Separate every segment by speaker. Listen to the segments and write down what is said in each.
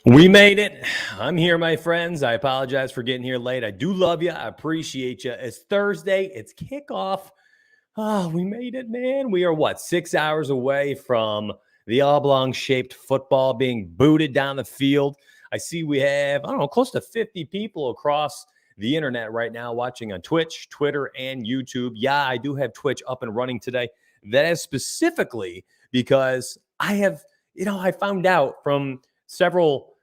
Speaker 1: We made it. I'm here, my friends. I apologize for getting here late. I do love you. I appreciate you. It's Thursday. It's kickoff. Oh, we made it, man. We are, 6 hours away from the oblong-shaped football being booted down the field. I see we have, close to 50 people across the internet right now watching on Twitch, Twitter, and YouTube. Yeah, I do have Twitch up and running today. That is specifically because I found out from several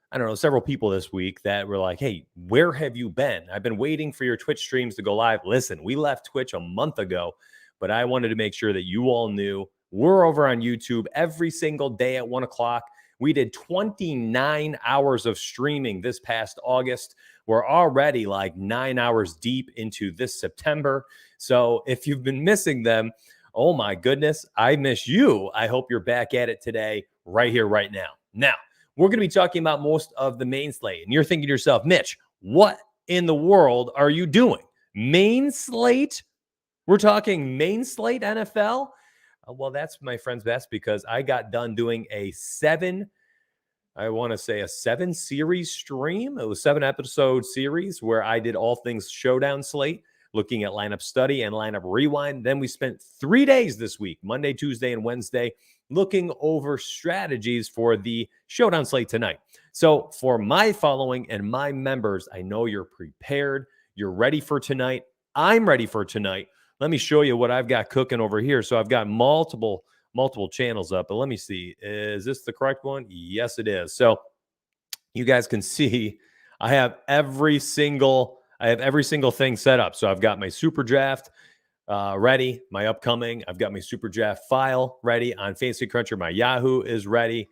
Speaker 1: people this week that were like, hey, where have you been? I've been waiting for your Twitch streams to go live. Listen, we left Twitch a month ago, but I wanted to make sure that you all knew we're over on YouTube every single day at 1 o'clock. We did 29 hours of streaming this past August. We're already like 9 hours deep into this September. So if you've been missing them, oh my goodness, I miss you. I hope you're back at it today, right here, right now. Now, we're going to be talking about most of the main slate. And you're thinking to yourself, Mitch, what in the world are you doing? Main slate? We're talking main slate NFL? Well, that's my friend's best because I got done doing a 7-series stream. It was 7-episode series where I did all things showdown slate, looking at lineup study and lineup rewind. Then we spent 3 days this week, Monday, Tuesday, and Wednesday, looking over strategies for the showdown slate tonight. So for my following and my members, I know you're prepared. You're ready for tonight. I'm ready for tonight. Let me show you what I've got cooking over here. So I've got multiple channels up, but let me see. Is this the correct one? Yes, it is. So you guys can see I have every single thing set up. So I've got my super draft ready, my upcoming. I've got my super draft file ready on Fantasy Cruncher. My Yahoo is ready.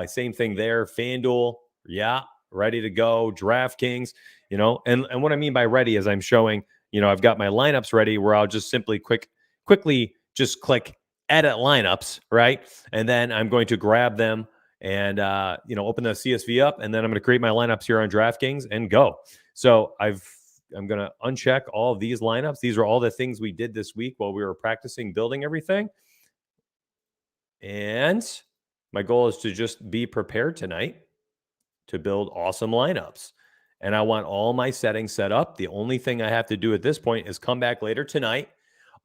Speaker 1: Same thing there. Fanduel, yeah, ready to go. DraftKings, and what I mean by ready is I'm showing, I've got my lineups ready where I'll just simply quickly just click edit lineups, right? And then I'm going to grab them and open the CSV up, and then I'm going to create my lineups here on DraftKings and go. So I'm going to uncheck all of these lineups. These are all the things we did this week while we were practicing building everything. And my goal is to just be prepared tonight to build awesome lineups. And I want all my settings set up. The only thing I have to do at this point is come back later tonight,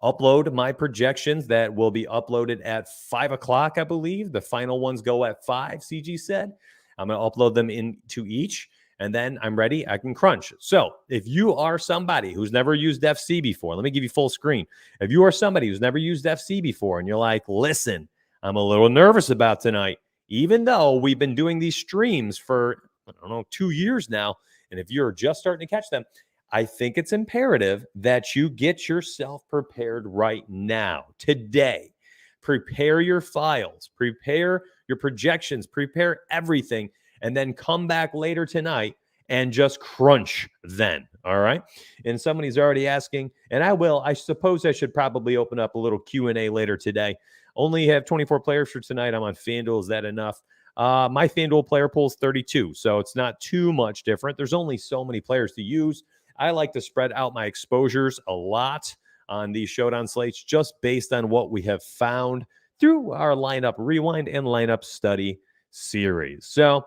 Speaker 1: upload my projections that will be uploaded at 5 o'clock, I believe. The final ones go at 5, CG said. I'm going to upload them into each. And then I'm ready. I can crunch. So if you are somebody who's never used FC before, let me give you full screen. If you are somebody who's never used FC before and you're like, listen, I'm a little nervous about tonight, even though we've been doing these streams for, 2 years now. And if you're just starting to catch them, I think it's imperative that you get yourself prepared right now, today. Prepare your files, prepare your projections, prepare everything. And then come back later tonight and just crunch then, all right? And somebody's already asking, and I suppose I should probably open up a little Q&A later today. Only have 24 players for tonight. I'm on FanDuel. Is that enough? My FanDuel player pool is 32, so it's not too much different. There's only so many players to use. I like to spread out my exposures a lot on these showdown slates just based on what we have found through our lineup rewind and lineup study series. So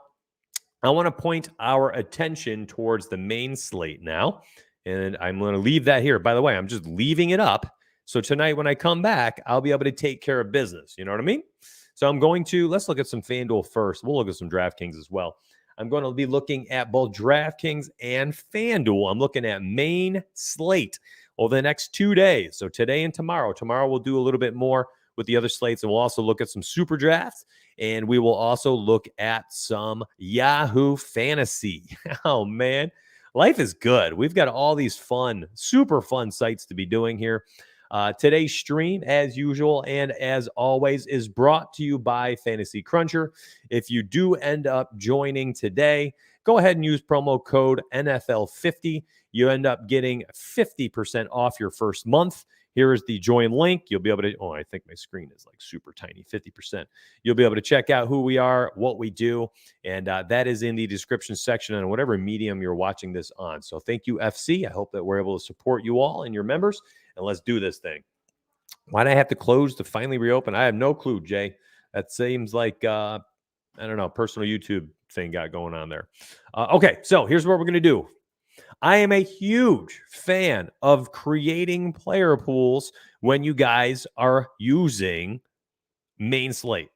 Speaker 1: I want to point our attention towards the main slate now, and I'm going to leave that here. By the way, I'm just leaving it up. So tonight when I come back, I'll be able to take care of business. You know what I mean? So let's look at some FanDuel first. We'll look at some DraftKings as well. I'm going to be looking at both DraftKings and FanDuel. I'm looking at main slate over the next 2 days. So today and tomorrow. Tomorrow we'll do a little bit more with the other slates, and we'll also look at some super drafts, and we will also look at some Yahoo fantasy. Oh, man. Life is good. We've got all these super fun sites to be doing here. Today's stream, as usual and as always, is brought to you by Fantasy Cruncher. If you do end up joining today, go ahead and use promo code NFL50. You end up getting 50% off your first month. Here is the join link. You'll be able to, I think my screen is like super tiny, 50%. You'll be able to check out who we are, what we do, and that is in the description section on whatever medium you're watching this on. So thank you, FC. I hope that we're able to support you all and your members, and let's do this thing. Why'd I have to close to finally reopen? I have no clue, Jay. That seems like, personal YouTube thing got going on there. Okay, so here's what we're going to do. I am a huge fan of creating player pools when you guys are using main slate.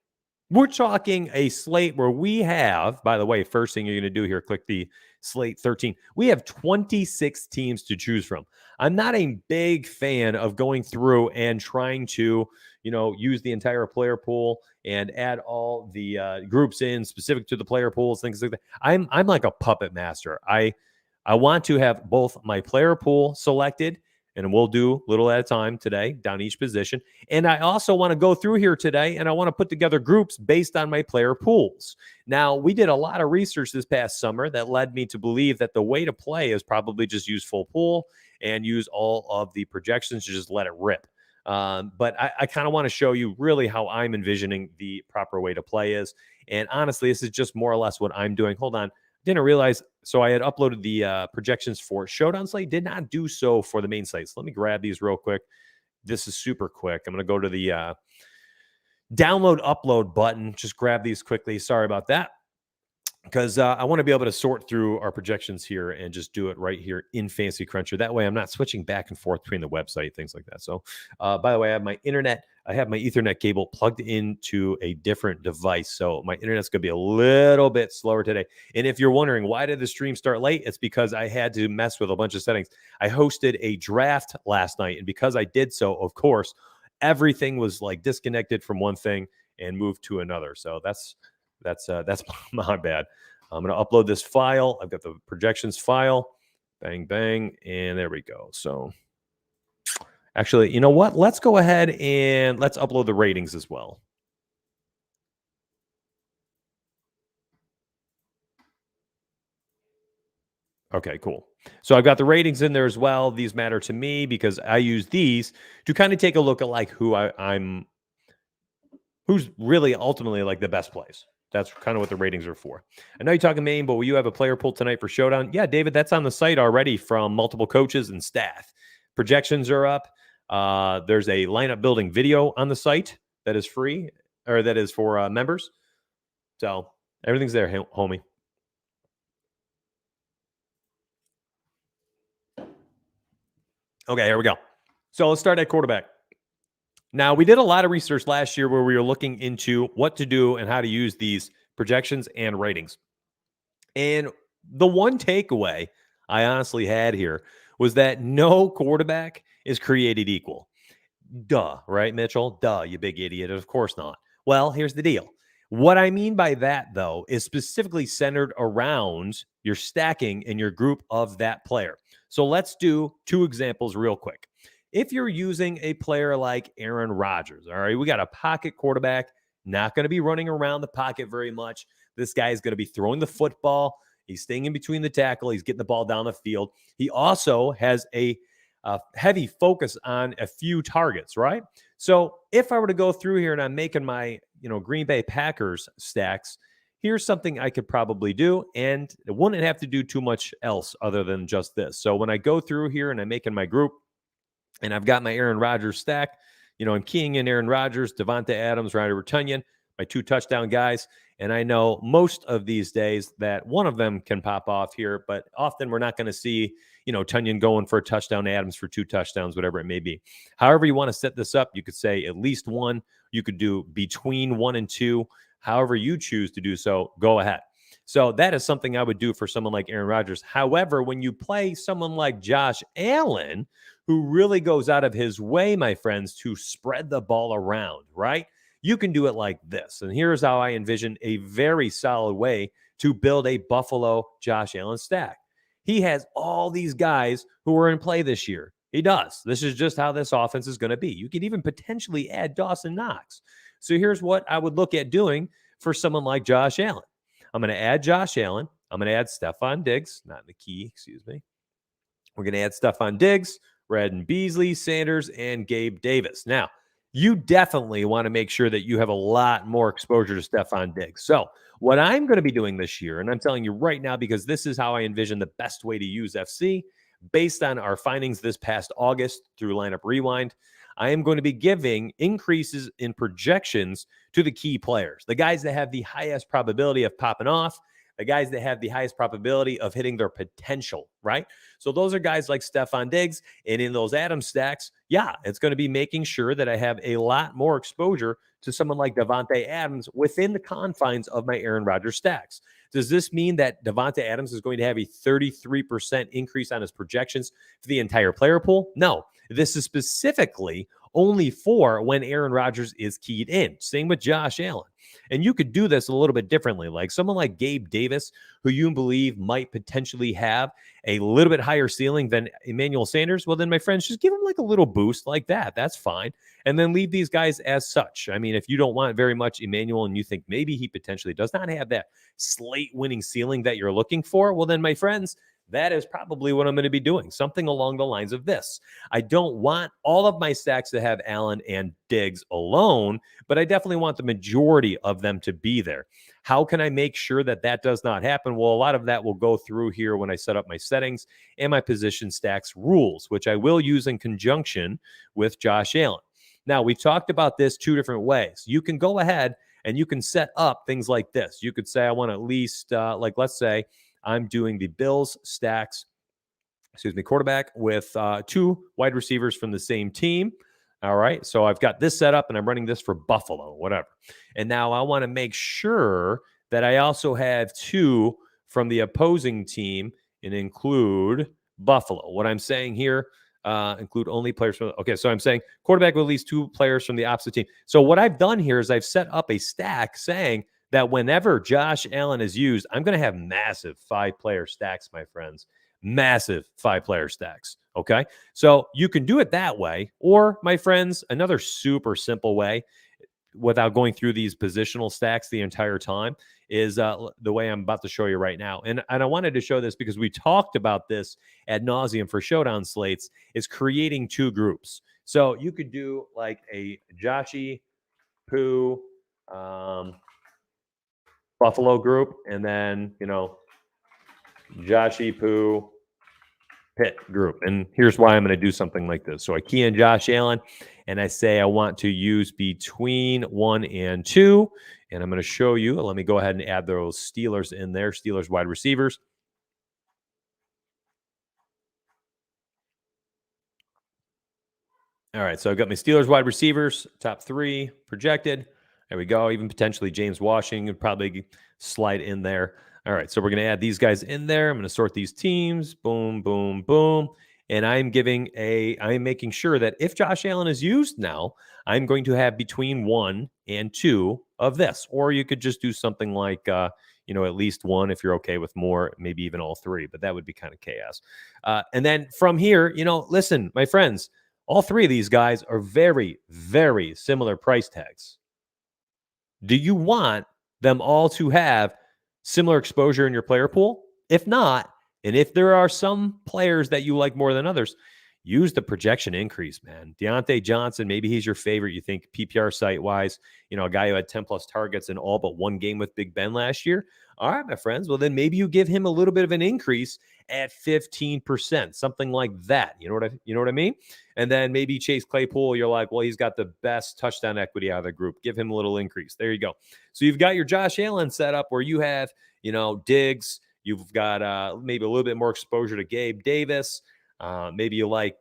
Speaker 1: We're talking a slate where we have, by the way, first thing you're going to do here, click the slate 13. We have 26 teams to choose from. I'm not a big fan of going through and trying to, use the entire player pool and add all the groups in specific to the player pools, things like that. I'm like a puppet master. I want to have both my player pool selected, and we'll do little at a time today down each position. And I also want to go through here today, and I want to put together groups based on my player pools. Now, we did a lot of research this past summer that led me to believe that the way to play is probably just use full pool and use all of the projections to just let it rip. But I kind of want to show you really how I'm envisioning the proper way to play is. And honestly, this is just more or less what I'm doing. Hold on. Didn't realize, so I had uploaded the projections for Showdown slate, did not do so for the main slate. So let me grab these real quick. This is super quick. I'm going to go to the download upload button. Just grab these quickly. Sorry about that. Because I want to be able to sort through our projections here and just do it right here in Fantasy Cruncher. That way I'm not switching back and forth between the website, things like that. So by the way, I have my internet. I have my Ethernet cable plugged into a different device. So my internet's going to be a little bit slower today. And if you're wondering, why did the stream start late? It's because I had to mess with a bunch of settings. I hosted a draft last night. And because I did so, of course, everything was like disconnected from one thing and moved to another. So that's my bad. I'm going to upload this file. I've got the projections file. Bang, bang. And there we go. So actually, you know what? Let's go ahead and let's upload the ratings as well. Okay, cool. So I've got the ratings in there as well. These matter to me because I use these to kind of take a look at like who's really ultimately like the best plays. That's kind of what the ratings are for. I know you're talking main, but will you have a player pool tonight for Showdown? Yeah, David, that's on the site already from multiple coaches and staff. Projections are up. There's a lineup building video on the site that is free, or that is for members. So everything's there, homie. Okay, here we go. So let's start at quarterback. Now, we did a lot of research last year where we were looking into what to do and how to use these projections and ratings. And the one takeaway I honestly had here was that no quarterback is created equal. Duh, right, Mitchell? Duh, you big idiot. Of course not. Well, here's the deal. What I mean by that, though, is specifically centered around your stacking in your group of that player. So let's do two examples real quick. If you're using a player like Aaron Rodgers, all right, we got a pocket quarterback, not going to be running around the pocket very much. This guy is going to be throwing the football. He's staying in between the tackle. He's getting the ball down the field. He also has a heavy focus on a few targets, right? So if I were to go through here and I'm making my, Green Bay Packers stacks, here's something I could probably do, and it wouldn't have to do too much else other than just this. So when I go through here and I'm making my group, and I've got my Aaron Rodgers stack. I'm keying in Aaron Rodgers, Devonta Adams, Ryder Tunyon, my 2 touchdown guys. And I know most of these days that one of them can pop off here, but often we're not going to see, Tunyon going for a touchdown, Adams for 2 touchdowns, whatever it may be. However you want to set this up, you could say at least 1. You could do between 1 and 2. However you choose to do so, go ahead. So that is something I would do for someone like Aaron Rodgers. However, when you play someone like Josh Allen, who really goes out of his way, my friends, to spread the ball around, right? You can do it like this. And here's how I envision a very solid way to build a Buffalo Josh Allen stack. He has all these guys who are in play this year. He does. This is just how this offense is going to be. You could even potentially add Dawson Knox. So here's what I would look at doing for someone like Josh Allen. I'm going to add Josh Allen. I'm going to add Stephon Diggs, not in the key, excuse me. We're going to add Stephon Diggs, Redden Beasley, Sanders, and Gabe Davis. Now, you definitely want to make sure that you have a lot more exposure to Stephon Diggs. So what I'm going to be doing this year, and I'm telling you right now because this is how I envision the best way to use FC, based on our findings this past August through Lineup Rewind, I am going to be giving increases in projections to the key players, the guys that have the highest probability of popping off. the guys that have the highest probability of hitting their potential, right? So those are guys like Stephon Diggs. And in those Adams stacks, yeah, it's going to be making sure that I have a lot more exposure to someone like Davante Adams within the confines of my Aaron Rodgers stacks. Does this mean that Davante Adams is going to have a 33% increase on his projections for the entire player pool? No. This is specifically only for when Aaron Rodgers is keyed in. Same with Josh Allen. And you could do this a little bit differently. Like someone like Gabe Davis, who you believe might potentially have a little bit higher ceiling than Emmanuel Sanders. Well, then, my friends, just give him like a little boost like that. That's fine. And then leave these guys as such. I mean, if you don't want very much Emmanuel and you think maybe he potentially does not have that slate winning ceiling that you're looking for, well, then, my friends, that is probably what I'm going to be doing. Something along the lines of this. I don't want all of my stacks to have Allen and Diggs alone, but I definitely want the majority of them to be there. How can I make sure that that does not happen? Well, a lot of that will go through here when I set up my settings and my position stacks rules, which I will use in conjunction with Josh Allen. Now, we've talked about this two different ways. You can go ahead and you can set up things like this. You could say, I want at least, like, let's say I'm doing the Bills stacks, quarterback with 2 wide receivers from the same team. All right. So I've got this set up and I'm running this for Buffalo, whatever. And now I want to make sure that I also have 2 from the opposing team and include Buffalo. What I'm saying here, include only players from, okay. So I'm saying quarterback with at least 2 players from the opposite team. So what I've done here is I've set up a stack saying that whenever Josh Allen is used, I'm going to have massive 5-player stacks, my friends. Massive 5-player stacks. Okay. So you can do it that way. Or, my friends, another super simple way without going through these positional stacks the entire time is the way I'm about to show you right now. And I wanted to show this because we talked about this ad nauseum for showdown slates, is creating 2 groups. So you could do like a Joshy Poo, Buffalo group, and then, Joshy Poo Pitt group. And here's why I'm going to do something like this. So I key in Josh Allen and I say I want to use between 1 and 2. And I'm going to show you. Let me go ahead and add those Steelers in there, Steelers wide receivers. All right, so I've got my Steelers wide receivers, top 3 projected. There we go. Even potentially James Washington would probably slide in there. All right, so we're going to add these guys in there. I'm going to sort these teams. Boom, boom, boom. And I'm making sure that if Josh Allen is used now, I'm going to have between 1 and 2 of this. Or you could just do something like, at least 1 if you're okay with more, maybe even all 3. But that would be kind of chaos. And then from here, listen, my friends, all 3 of these guys are very, very similar price tags. Do you want them all to have similar exposure in your player pool? If not, and if there are some players that you like more than others, use the projection increase, man. Deontay Johnson, maybe he's your favorite. You think PPR site-wise, a guy who had 10-plus targets in all but 1 game with Big Ben last year. All right, my friends. Well, then maybe you give him a little bit of an increase at 15%, something like that. You know what I mean? And then maybe Chase Claypool, you're like, well, he's got the best touchdown equity out of the group. Give him a little increase. There you go. So you've got your Josh Allen set up where you have, Diggs. You've got maybe a little bit more exposure to Gabe Davis. Maybe you like,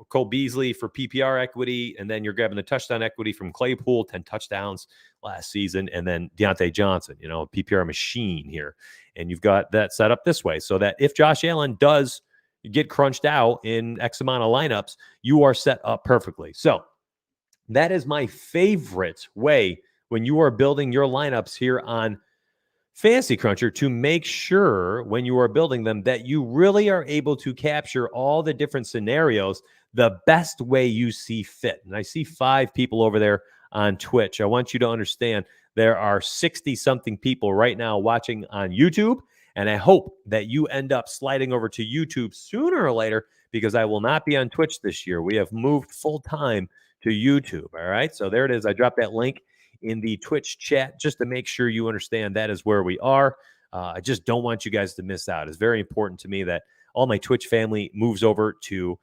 Speaker 1: Cole Beasley for PPR equity, and then you're grabbing the touchdown equity from Claypool, 10 touchdowns last season, and then Deontay Johnson, PPR machine here. And you've got that set up this way so that if Josh Allen does get crunched out in X amount of lineups, you are set up perfectly. So that is my favorite way when you are building your lineups here on Fantasy Cruncher, to make sure when you are building them that you really are able to capture all the different scenarios the best way you see fit. And I see 5 people over there on Twitch. I want you to understand there are 60-something people right now watching on YouTube, and I hope that you end up sliding over to YouTube sooner or later, because I will not be on Twitch this year. We have moved full-time to YouTube, all right? So there it is. I dropped that link in the Twitch chat just to make sure you understand that is where we are. I just don't want you guys to miss out. It's very important to me that all my Twitch family moves over to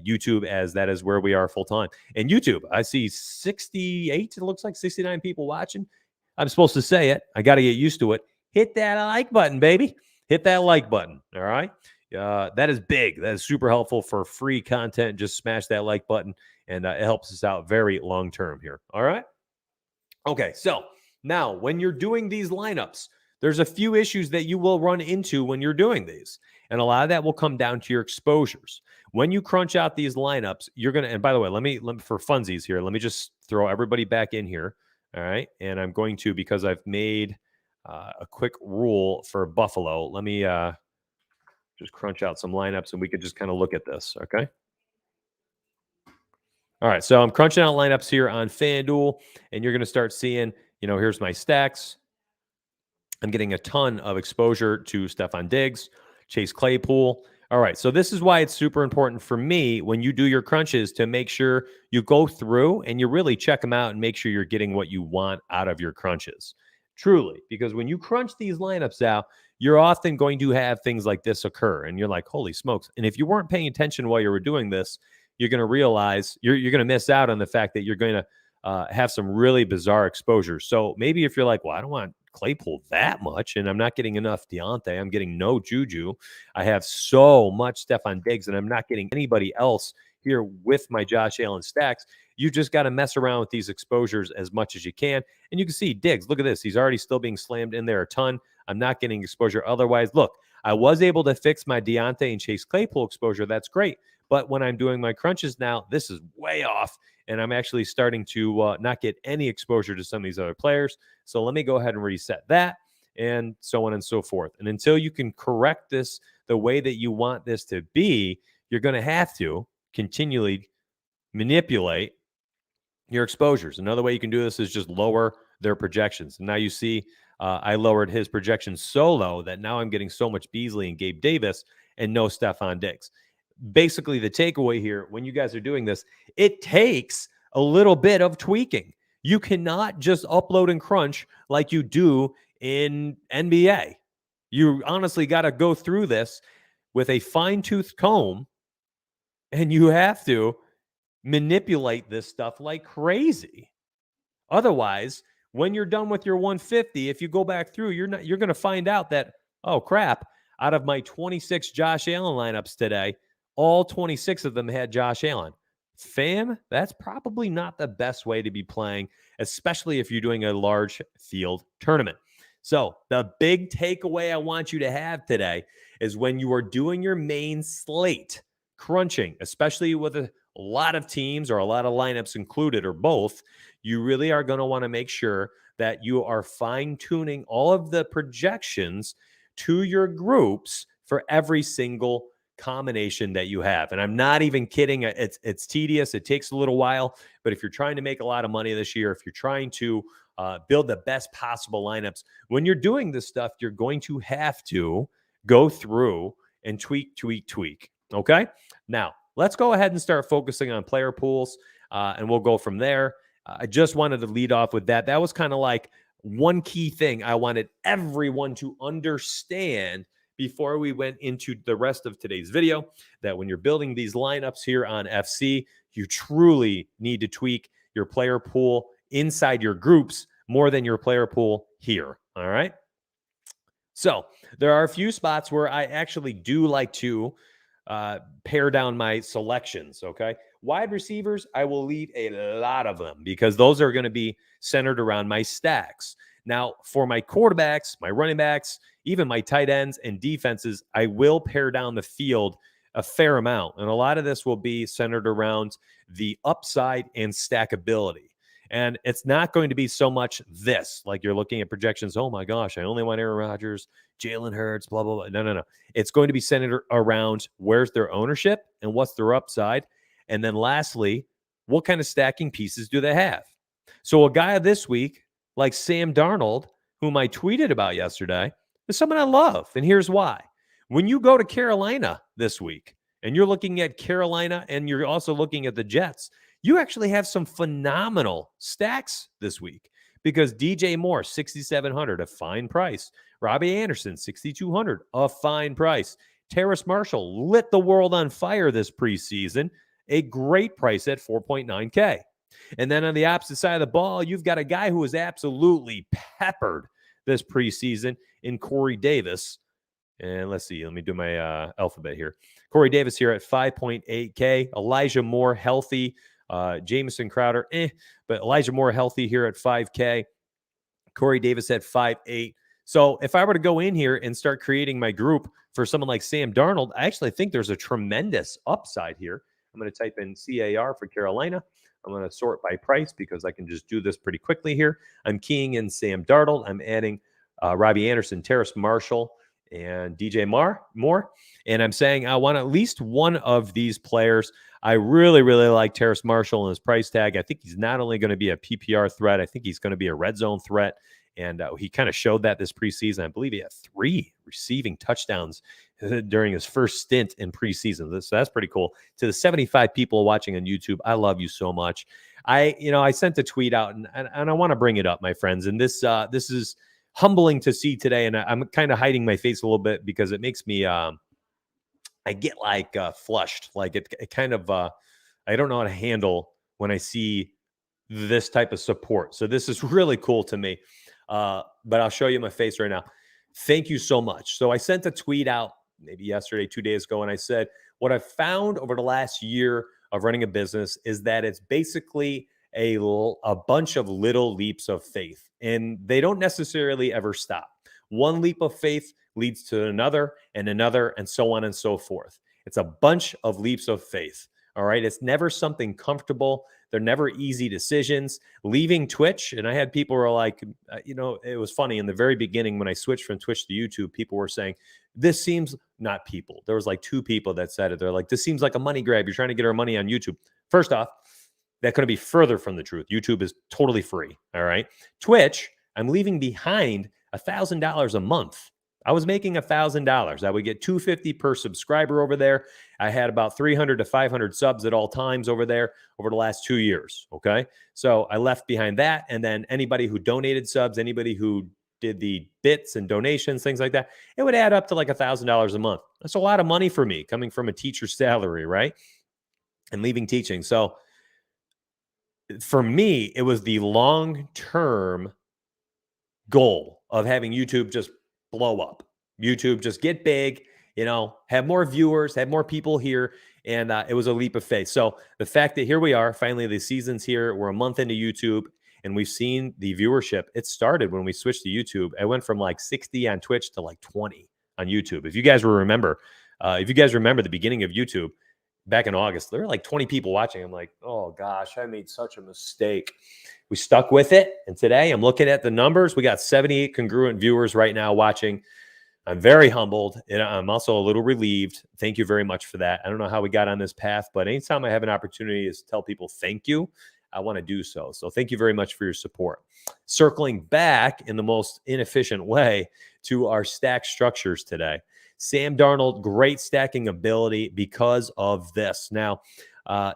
Speaker 1: YouTube, as that is where we are full time. And YouTube, I see 68, it looks like 69 people watching. I'm supposed to say it. I got to get used to it. hit that like button, baby. Hit that like button. All right. That is big. That is super helpful for free content. Just smash that like button, and it helps us out very long term here. All right. Okay. So now when you're doing these lineups, there's a few issues that you will run into when you're doing these. And a lot of that will come down to your exposures. When you crunch out these lineups, you're going to, and by the way, let me for funsies here, let me just throw everybody back in here. All right. And I'm going to, because I've made a quick rule for Buffalo, let me just crunch out some lineups and we could just kind of look at this. Okay. All right. So I'm crunching out lineups here on FanDuel, and you're going to start seeing, here's my stacks. I'm getting a ton of exposure to Stephon Diggs, Chase Claypool. All right, so this is why it's super important for me when you do your crunches to make sure you go through and you really check them out and make sure you're getting what you want out of your crunches. Truly, because when you crunch these lineups out, you're often going to have things like this occur, and you're like, holy smokes. And if you weren't paying attention while you were doing this, you're going to realize you're going to miss out on the fact that you're going to have some really bizarre exposures. So maybe if you're like, well, I don't want Claypool that much, and I'm not getting enough Deontay, I'm getting no Juju. I have so much Stephon Diggs, and I'm not getting anybody else here with my Josh Allen stacks. You just got to mess around with these exposures as much as you can. And you can see Diggs, look at this. He's already still being slammed in there a ton. I'm not getting exposure otherwise. Look, I was able to fix my Deontay and Chase Claypool exposure. That's great. But when I'm doing my crunches now, this is way off. And I'm actually starting to not get any exposure to some of these other players. So let me go ahead and reset that, and so on and so forth. And until you can correct this the way that you want this to be, you're going to have to continually manipulate your exposures. Another way you can do this is just lower their projections. And now you see I lowered his projections so low that now I'm getting so much Beasley and Gabe Davis and no Stephon Diggs. Basically, the takeaway here, when you guys are doing this, it takes a little bit of tweaking. You cannot just upload and crunch like you do in NBA. You honestly got to go through this with a fine-tooth comb, and you have to manipulate this stuff like crazy. Otherwise, when you're done with your 150, if you go back through, you're going to find out that, oh crap, out of my 26 Josh Allen lineups today, all 26 of them had Josh Allen. Fam, that's probably not the best way to be playing, especially if you're doing a large field tournament. So the big takeaway I want you to have today is when you are doing your main slate, crunching, especially with a lot of teams or a lot of lineups included or both, you really are going to want to make sure that you are fine-tuning all of the projections to your groups for every single combination that you have. And I'm not even kidding. It's tedious. It takes a little while. But if you're trying to make a lot of money this year, if you're trying to build the best possible lineups, when you're doing this stuff, you're going to have to go through and tweak. Okay? Now, let's go ahead and start focusing on player pools, and we'll go from there. I just wanted to lead off with that. That was kind of like one key thing I wanted everyone to understand before we went into the rest of today's video, that when you're building these lineups here on FC, you truly need to tweak your player pool inside your groups more than your player pool here. All right. So there are a few spots where I actually do like to pare down my selections. Okay. Wide receivers, I will leave a lot of them because those are going to be centered around my stacks. Now, for my quarterbacks, my running backs, even my tight ends and defenses, I will pare down the field a fair amount. And a lot of this will be centered around the upside and stackability. And it's not going to be so much this, like you're looking at projections. Oh my gosh, I only want Aaron Rodgers, Jalen Hurts, blah, blah, blah. No. It's going to be centered around where's their ownership and what's their upside. And then lastly, what kind of stacking pieces do they have? So a guy this week, like Sam Darnold, whom I tweeted about yesterday, is someone I love. And here's why. When you go to Carolina this week and you're looking at Carolina and you're also looking at the Jets, you actually have some phenomenal stacks this week because DJ Moore, 6,700, a fine price. Robbie Anderson, 6,200, a fine price. Terrace Marshall lit the world on fire this preseason, a great price at 4.9K. And then on the opposite side of the ball, you've got a guy who is absolutely peppered this preseason in Corey Davis. And let's see, let me do my alphabet here. Corey Davis here at 5.8K. Elijah Moore healthy. Jamison Crowder, but Elijah Moore healthy here at 5K. Corey Davis at 5.8. So if I were to go in here and start creating my group for someone like Sam Darnold, I actually think there's a tremendous upside here. I'm going to type in CAR for Carolina. I'm going to sort by price because I can just do this pretty quickly here. I'm keying in Sam Darnold. I'm adding Robbie Anderson, Terrace Marshall, and DJ Moore. And I'm saying I want at least one of these players. I really, really like Terrace Marshall and his price tag. I think he's not only going to be a PPR threat, I think he's going to be a red zone threat. And he kind of showed that this preseason. I believe he had 3 receiving touchdowns during his first stint in preseason. So that's pretty cool. To the 75 people watching on YouTube, I love you so much. I sent a tweet out, and I want to bring it up, my friends. And this is humbling to see today. And I'm kind of hiding my face a little bit because it makes me I get like flushed. Like it kind of I don't know how to handle when I see this type of support. So this is really cool to me. But I'll show you my face right now. Thank you so much. So I sent a tweet out maybe yesterday, 2 days ago, and I said, what I've found over the last year of running a business is that it's basically a bunch of little leaps of faith, and they don't necessarily ever stop. One leap of faith leads to another and another, and so on and so forth. It's a bunch of leaps of faith. All right. It's never something comfortable. They're never easy decisions. Leaving Twitch, and I had people who were like, it was funny in the very beginning when I switched from Twitch to YouTube, people were saying, this seems, not people. There was like 2 people that said it. They're like, this seems like a money grab. You're trying to get our money on YouTube. First off, that couldn't be further from the truth. YouTube is totally free. All right. Twitch, I'm leaving behind $1,000 a month. I was making $1,000. I would get $250 per subscriber over there. I had about 300 to 500 subs at all times over there over the last 2 years. Okay. So I left behind that. And then anybody who donated subs, anybody who did the bits and donations, things like that, it would add up to like $1,000 a month. That's a lot of money for me coming from a teacher's salary, right? And leaving teaching. So for me, it was the long-term goal of having YouTube just blow up. YouTube just get big, have more viewers, have more people here. And it was a leap of faith. So the fact that here we are, finally the season's here, we're a month into YouTube, and we've seen the viewership. It started when we switched to YouTube. It went from like 60 on Twitch to like 20 on YouTube. If you guys remember the beginning of YouTube back in August, there were like 20 people watching. I'm like, oh gosh, I made such a mistake. We stuck with it. And today I'm looking at the numbers. We got 78 congruent viewers right now watching. I'm very humbled, and I'm also a little relieved. Thank you very much for that. I don't know how we got on this path, but anytime I have an opportunity to tell people thank you, I want to do so. So thank you very much for your support. Circling back in the most inefficient way to our stack structures today. Sam Darnold, great stacking ability because of this. Now,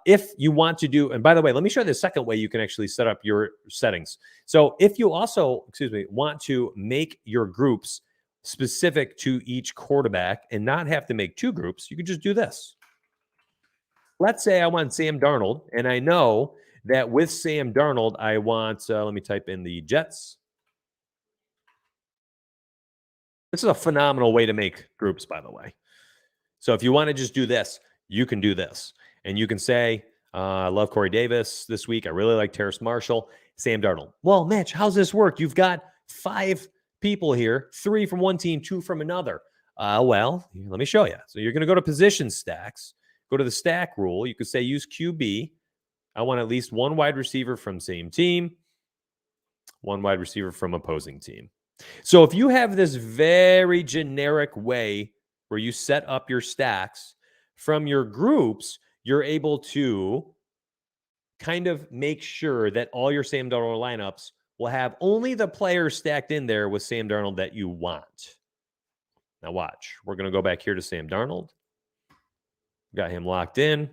Speaker 1: if you want to do, and by the way, let me show you the second way you can actually set up your settings. So if you also, want to make your groups specific to each quarterback and not have to make 2 groups, you could just do this. Let's say I want Sam Darnold, and I know that with Sam Darnold, I want, let me type in the Jets. This is a phenomenal way to make groups, by the way. So if you want to just do this, you can do this. And you can say, I love Corey Davis this week. I really like Terrace Marshall, Sam Darnold. Well, Mitch, how's this work? You've got 5 people here, 3 from one team, 2 from another. Well, let me show you. So you're going to go to position stacks, go to the stack rule. You could say use QB. I want at least 1 wide receiver from same team, 1 wide receiver from opposing team. So if you have this very generic way where you set up your stacks from your groups, you're able to kind of make sure that all your Sam Darnold lineups will have only the players stacked in there with Sam Darnold that you want. Now watch. We're going to go back here to Sam Darnold. Got him locked in.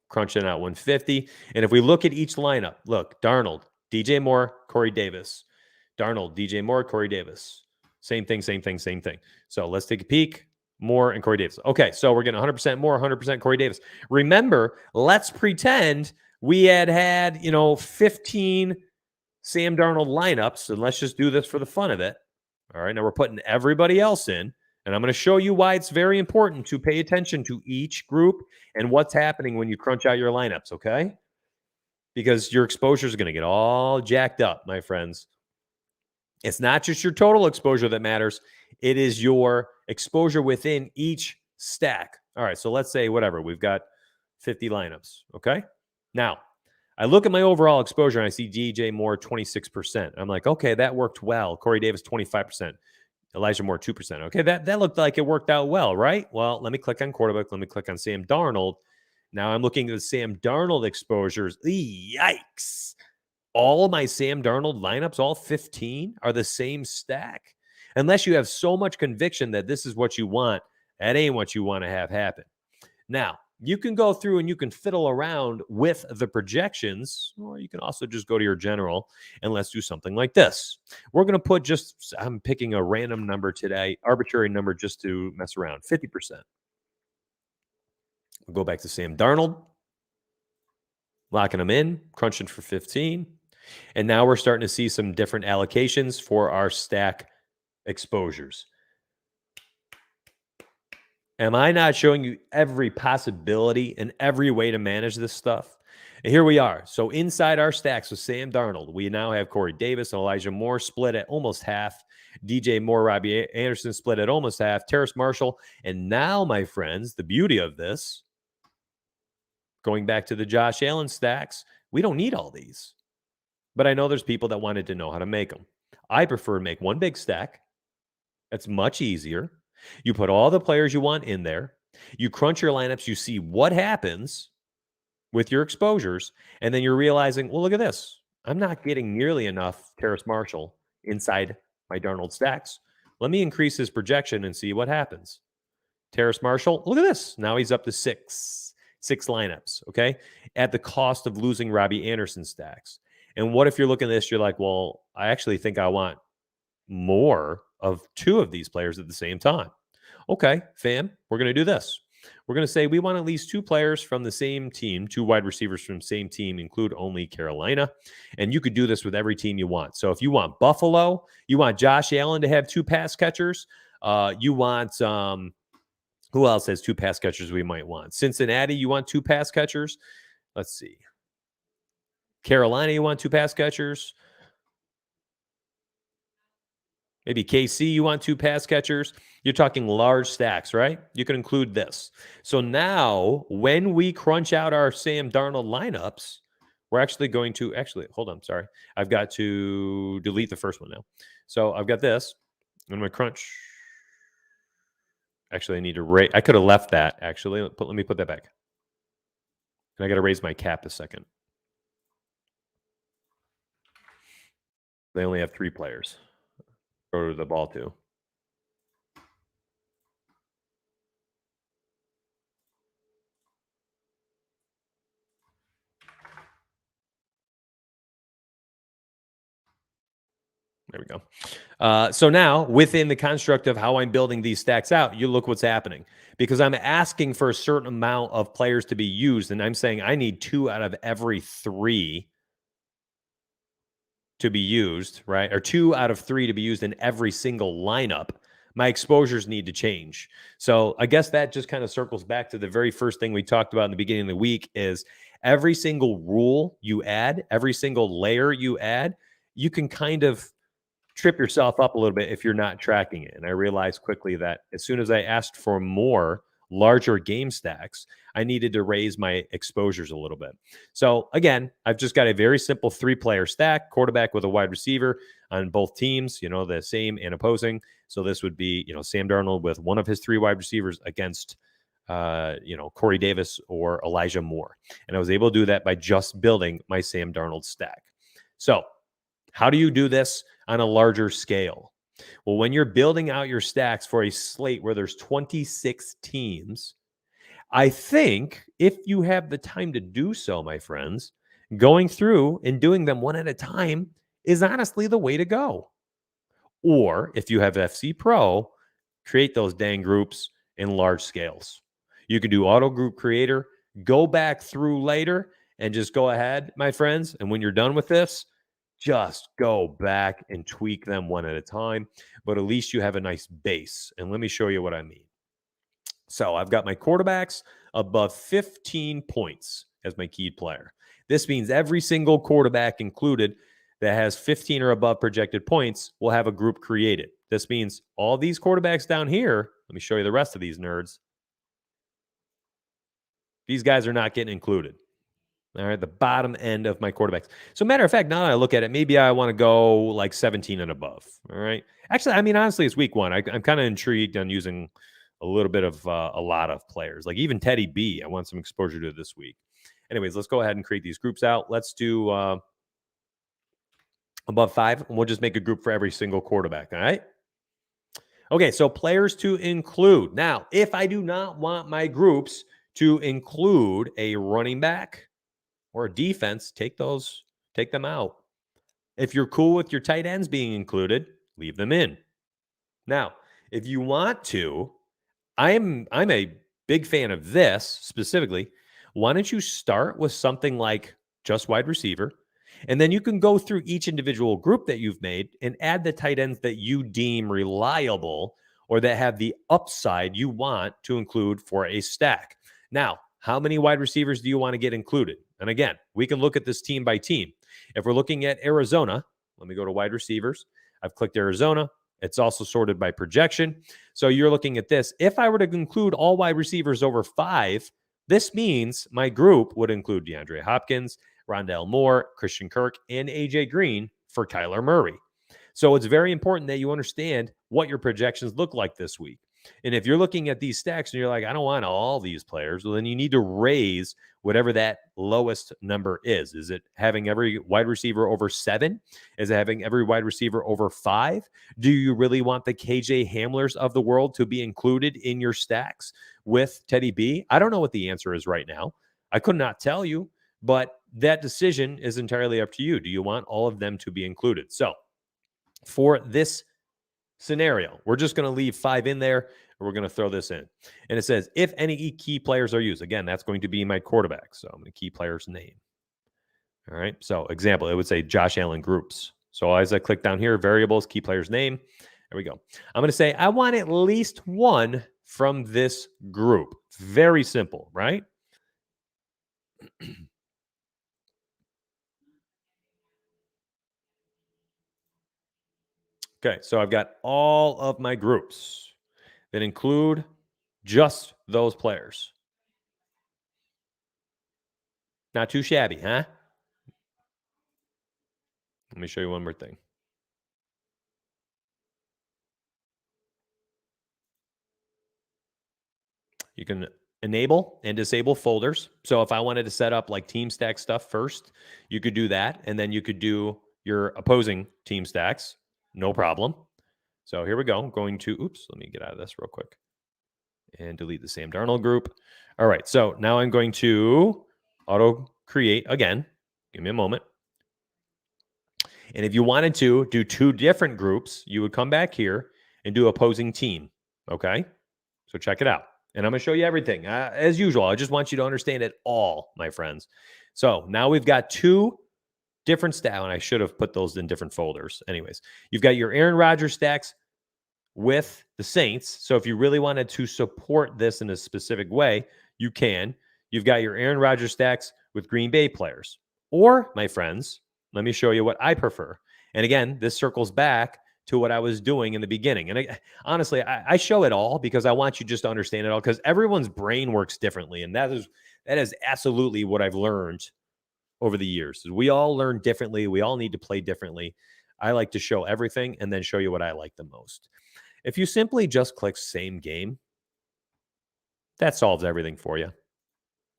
Speaker 1: Crunching out 150. And if we look at each lineup, look, Darnold, DJ Moore, Corey Davis. Darnold, DJ Moore, Corey Davis. Same thing. So let's take a peek. Moore and Corey Davis. Okay, so we're getting 100% Moore, 100% Corey Davis. Remember, let's pretend we had 15 Sam Darnold lineups, and let's just do this for the fun of it. All right. Now we're putting everybody else in. And I'm going to show you why it's very important to pay attention to each group and what's happening when you crunch out your lineups, okay? Because your exposure is going to get all jacked up, my friends. It's not just your total exposure that matters. It is your exposure within each stack. All right, so let's say whatever. We've got 50 lineups, okay? Now, I look at my overall exposure and I see DJ Moore 26%. I'm like, okay, that worked well. Corey Davis 25%. Elijah Moore 2%. Okay, that looked like it worked out well, right? Well, let me click on quarterback. Let me click on Sam Darnold. Now I'm looking at the Sam Darnold exposures. Yikes. All my Sam Darnold lineups, all 15, are the same stack. Unless you have so much conviction that this is what you want, that ain't what you want to have happen. Now, you can go through and you can fiddle around with the projections, or you can also just go to your general and let's do something like this. We're going to put I'm picking a random number today, arbitrary number just to mess around, 50%. We'll go back to Sam Darnold, locking them in, crunching for 15. And now we're starting to see some different allocations for our stack exposures. Am I not showing you every possibility and every way to manage this stuff? And here we are. So inside our stacks with Sam Darnold, we now have Corey Davis and Elijah Moore split at almost half. DJ Moore, Robbie Anderson split at almost half. Terrace Marshall. And now, my friends, the beauty of this, going back to the Josh Allen stacks, we don't need all these. But I know there's people that wanted to know how to make them. I prefer to make one big stack. That's much easier. You put all the players you want in there. You crunch your lineups. You see what happens with your exposures. And then you're realizing, well, look at this. I'm not getting nearly enough Terrace Marshall inside my Darnold stacks. Let me increase his projection and see what happens. Terrace Marshall, look at this. Now he's up to six lineups, okay, at the cost of losing Robbie Anderson stacks. And what if you're looking at this, you're like, well, I actually think I want more of two of these players at the same time. Okay, fam, we're going to do this. We're going to say we want at least two players from the same team, two wide receivers from the same team, include only Carolina. And you could do this with every team you want. So if you want Buffalo, you want Josh Allen to have two pass catchers. You want, who else has two pass catchers we might want? Cincinnati, you want two pass catchers? Let's see. Carolina, you want two pass catchers? Maybe KC, you want two pass catchers. You're talking large stacks, right? You can include this. So now when we crunch out our Sam Darnold lineups, we're actually going to hold on. Sorry. I've got to delete the first one now. So I've got this. I'm going to crunch. Actually, I need to raise. I could have left that actually. Let me put that back. And I got to raise my cap a second. They only have 3 players. Go to the ball to. There we go. So now, within the construct of how I'm building these stacks out, you look what's happening. Because I'm asking for a certain amount of players to be used, and I'm saying I need 2 out of every 3 to be used, right? Or 2 out of 3 to be used in every single lineup. My exposures need to change. So I guess that just kind of circles back to the very first thing we talked about in the beginning of the week is every single rule you add, every single layer you add, you can kind of trip yourself up a little bit if you're not tracking it. And I realized quickly that as soon as I asked for more larger game stacks, I needed to raise my exposures a little bit. So again, I've just got a very simple 3-player stack, quarterback with a wide receiver on both teams, the same and opposing. So this would be, Sam Darnold with one of his 3 wide receivers against, Corey Davis or Elijah Moore. And I was able to do that by just building my Sam Darnold stack. So how do you do this on a larger scale? Well, when you're building out your stacks for a slate where there's 26 teams, I think if you have the time to do so, my friends, going through and doing them one at a time is honestly the way to go. Or if you have FC Pro, create those dang groups in large scales. You can do auto group creator, go back through later and just go ahead, my friends. And when you're done with this, just go back and tweak them one at a time, but at least you have a nice base. And let me show you what I mean. So I've got my quarterbacks above 15 points as my key player. This means every single quarterback included that has 15 or above projected points will have a group created. This means all these quarterbacks down here, let me show you the rest of these nerds. These guys are not getting included. All right, the bottom end of my quarterbacks. So matter of fact, now that I look at it, maybe I want to go like 17 and above. All right. Actually, I mean, honestly, it's week one. I'm kind of intrigued on using a little bit of a lot of players. Like even Teddy B, I want some exposure to this week. Anyways, let's go ahead and create these groups out. Let's do above 5, and we'll just make a group for every single quarterback. All right. Okay, so players to include. Now, if I do not want my groups to include a running back or a defense, take them out. If you're cool with your tight ends being included, leave them in. Now, if you want to, I'm a big fan of this specifically. Why don't you start with something like just wide receiver, and then you can go through each individual group that you've made and add the tight ends that you deem reliable or that have the upside you want to include for a stack. Now, how many wide receivers do you want to get included? And again, we can look at this team by team. If we're looking at Arizona, let me go to wide receivers. I've clicked Arizona. It's also sorted by projection. So you're looking at this. If I were to include all wide receivers over 5, this means my group would include DeAndre Hopkins, Rondale Moore, Christian Kirk, and AJ Green for Kyler Murray. So it's very important that you understand what your projections look like this week. And if you're looking at these stacks and you're like, I don't want all these players, well, then you need to raise whatever that lowest number is. Is it having every wide receiver over 7? Is it having every wide receiver over 5? Do you really want the KJ Hamlers of the world to be included in your stacks with Teddy B? I don't know what the answer is right now. I could not tell you, but that decision is entirely up to you. Do you want all of them to be included? So for this scenario, we're just going to leave 5 in there, and we're going to throw this in. And it says, if any key players are used, again, that's going to be my quarterback. So I'm going to key player's name. All right. So example, it would say Josh Allen groups. So as I click down here, variables, key player's name. There we go. I'm going to say, I want at least one from this group. Very simple, right? Okay, so I've got all of my groups that include just those players. Not too shabby, huh? Let me show you one more thing. You can enable and disable folders. So if I wanted to set up like team stack stuff first, you could do that. And then you could do your opposing team stacks. No problem. So here we go. I'm going to, oops, let me get out of this real quick and delete the Sam Darnold group. All right. So now I'm going to auto create again. Give me a moment. And if you wanted to do 2 different groups, you would come back here and do opposing team. Okay. So check it out. And I'm going to show you everything. As usual, I just want you to understand it all, my friends. So now we've got 2 different stacks, and I should have put those in different folders. Anyways, you've got your Aaron Rodgers stacks with the Saints. So if you really wanted to support this in a specific way, you can. You've got your Aaron Rodgers stacks with Green Bay players. Or, my friends, let me show you what I prefer. And again, this circles back to what I was doing in the beginning. And honestly, I show it all because I want you just to understand it all, because everyone's brain works differently. And that is absolutely what I've learned over the years. We all learn differently. We all need to play differently. I like to show everything and then show you what I like the most. If you simply just click same game, that solves everything for you.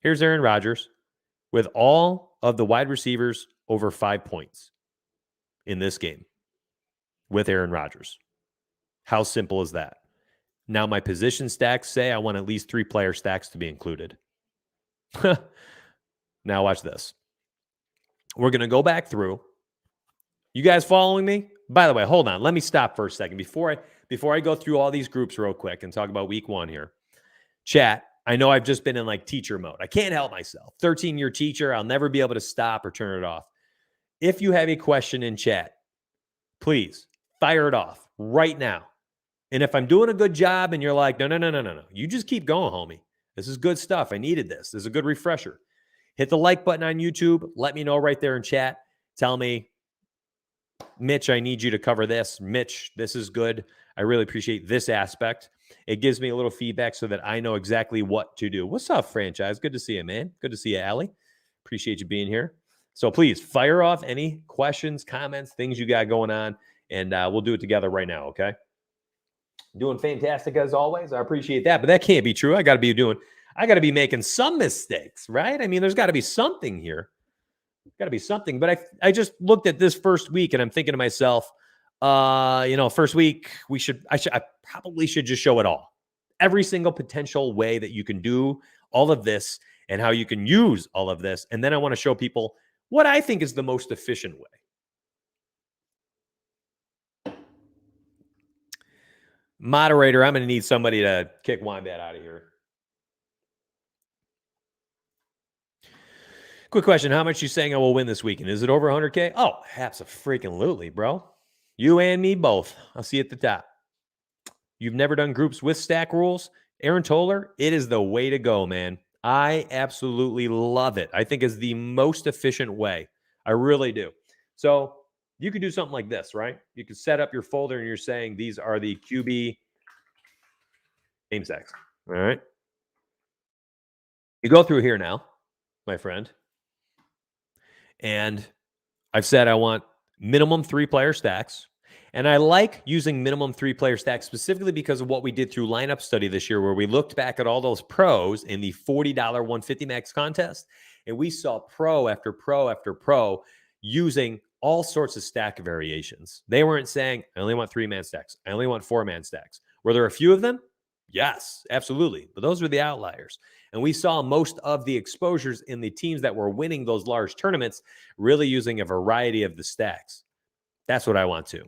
Speaker 1: Here's Aaron Rodgers with all of the wide receivers over 5 points in this game with Aaron Rodgers. How simple is that? Now my position stacks say I want at least 3 player stacks to be included. Now watch this. We're going to go back through. You guys following me? By the way, hold on. Let me stop for a second. Before I go through all these groups real quick and talk about week 1 here. Chat, I know I've just been in like teacher mode. I can't help myself. 13-year teacher. I'll never be able to stop or turn it off. If you have a question in chat, please fire it off right now. And if I'm doing a good job and you're like, no, you just keep going, homie. This is good stuff. I needed this. This is a good refresher. Hit the like button on YouTube. Let me know right there in chat. Tell me, Mitch, I need you to cover this. Mitch, this is good. I really appreciate this aspect. It gives me a little feedback so that I know exactly what to do. What's up, franchise? Good to see you, man. Good to see you, Allie. Appreciate you being here. So please fire off any questions, comments, things you got going on, and we'll do it together right now, okay? Doing fantastic as always. I appreciate that, but that can't be true. I got to be making some mistakes, right? I mean, there's got to be something here. Got to be something. But I just looked at this first week and I'm thinking to myself, first week I probably should just show it all. Every single potential way that you can do all of this and how you can use all of this. And then I want to show people what I think is the most efficient way. Moderator, I'm going to need somebody to kick Wombat out of here. Quick question. How much you saying I will win this weekend? Is it over 100K? Oh, abso-freaking-lutely, bro. You and me both. I'll see you at the top. You've never done groups with stack rules? Aaron Toller, it is the way to go, man. I absolutely love it. I think it's the most efficient way. I really do. So you could do something like this, right? You could set up your folder and you're saying these are the QB game stacks. All right. You go through here now, my friend. And I've said I want minimum 3-player stacks. And I like using minimum 3-player stacks specifically because of what we did through lineup study this year, where we looked back at all those pros in the $40 150 max contest. And we saw pro after pro after pro using all sorts of stack variations. They weren't saying, I only want 3-man stacks. I only want 4-man stacks. Were there a few of them? Yes, absolutely. But those were the outliers. And we saw most of the exposures in the teams that were winning those large tournaments really using a variety of the stacks. That's what I want to.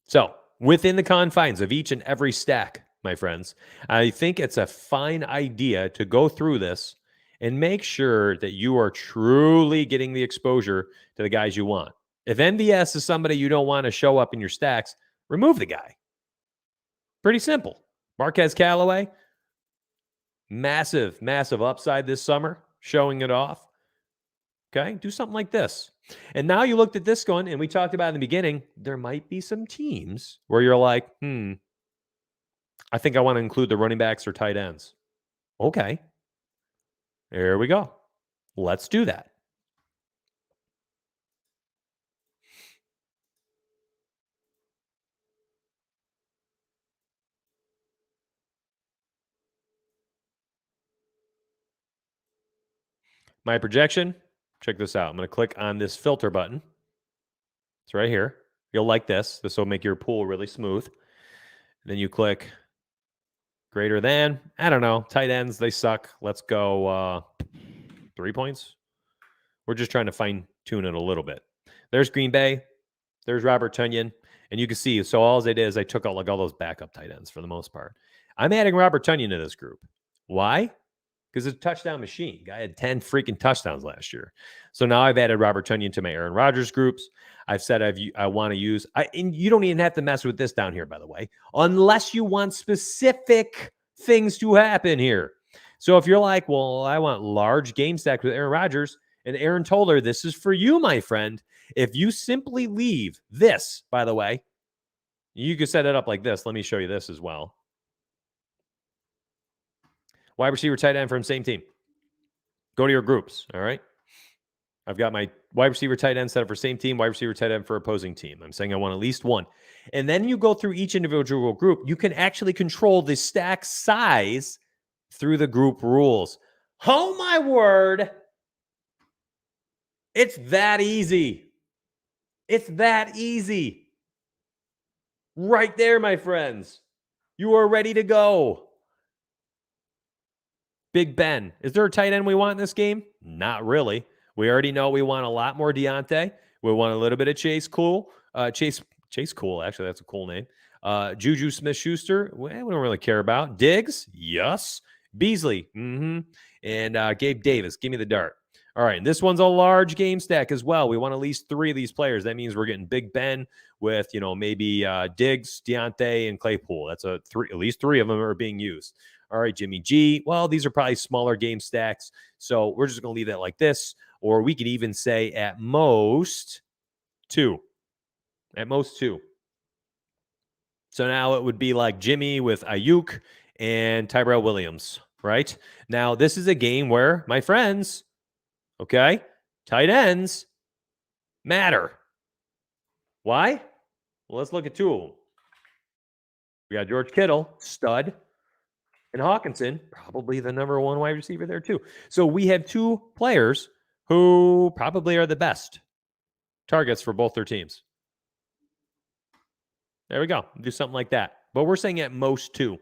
Speaker 1: So within the confines of each and every stack, my friends, I think it's a fine idea to go through this and make sure that you are truly getting the exposure to the guys you want. If MVS is somebody you don't want to show up in your stacks, remove the guy. Pretty simple. Marquez Callaway, massive, massive upside this summer, showing it off. Okay, do something like this. And now you looked at this going, and we talked about in the beginning, there might be some teams where you're like, I think I want to include the running backs or tight ends. Okay, there we go. Let's do that. My projection, check this out. I'm going to click on this filter button. It's right here. You'll like this. This will make your pool really smooth. And then you click greater than. I don't know. Tight ends, they suck. Let's go 3 points. We're just trying to fine tune it a little bit. There's Green Bay. There's Robert Tonyan. And you can see, so all I did is I took out like all those backup tight ends for the most part. I'm adding Robert Tonyan to this group. Why? Because it's a touchdown machine. Guy had 10 freaking touchdowns last year. So now I've added Robert Tonyan to my Aaron Rodgers groups. I've said I want to use, and you don't even have to mess with this down here, by the way, unless you want specific things to happen here. So if you're like, well, I want large game stacks with Aaron Rodgers and Aaron Toller, this is for you, my friend. If you simply leave this, by the way, you can set it up like this. Let me show you this as well. Wide receiver, tight end from the same team. Go to your groups, all right? I've got my wide receiver, tight end set up for same team, wide receiver, tight end for opposing team. I'm saying I want at least one. And then you go through each individual group. You can actually control the stack size through the group rules. Oh, my word. It's that easy. It's that easy. Right there, my friends. You are ready to go. Big Ben. Is there a tight end we want in this game? Not really. We already know we want a lot more Deontay. We want a little bit of Chase Cool. Chase Cool, actually, that's a cool name. Juju Smith-Schuster, we don't really care about. Diggs, yes. Beasley, And Gabe Davis, give me the dart. All right, and this one's a large game stack as well. We want at least 3 of these players. That means we're getting Big Ben with, maybe Diggs, Deontay, and Claypool. That's at least 3 of them are being used. All right, Jimmy G. Well, these are probably smaller game stacks, so we're just going to leave that like this. Or we could even say at most 2. At most 2. So now it would be like Jimmy with Ayuk and Tyrell Williams, right? Now, this is a game where, my friends, okay, tight ends matter. Why? Well, let's look at 2 of them. We got George Kittle, stud, and Hawkinson, probably the number 1 wide receiver there too. So we have 2 players who probably are the best targets for both their teams. There we go. Do something like that. But we're saying at most 2.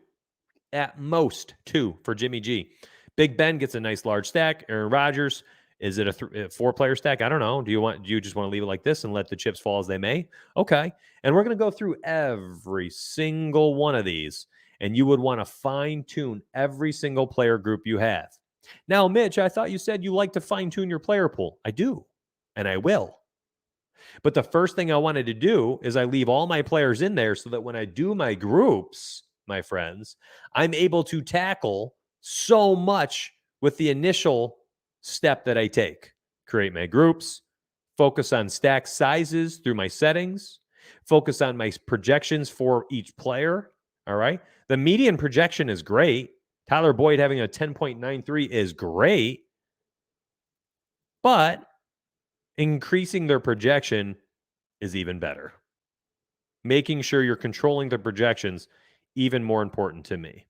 Speaker 1: At most 2 for Jimmy G. Big Ben gets a nice large stack. Aaron Rodgers, is it a 4-player stack? I don't know. Do you just want to leave it like this and let the chips fall as they may? Okay. And we're going to go through every single one of these. And you would want to fine-tune every single player group you have. Now, Mitch, I thought you said you like to fine-tune your player pool. I do. And I will. But the first thing I wanted to do is I leave all my players in there so that when I do my groups, my friends, I'm able to tackle so much with the initial step that I take. Create my groups, focus on stack sizes through my settings, focus on my projections for each player. All right. The median projection is great. Tyler Boyd having a 10.93 is great. But increasing their projection is even better. Making sure you're controlling the projections, even more important to me.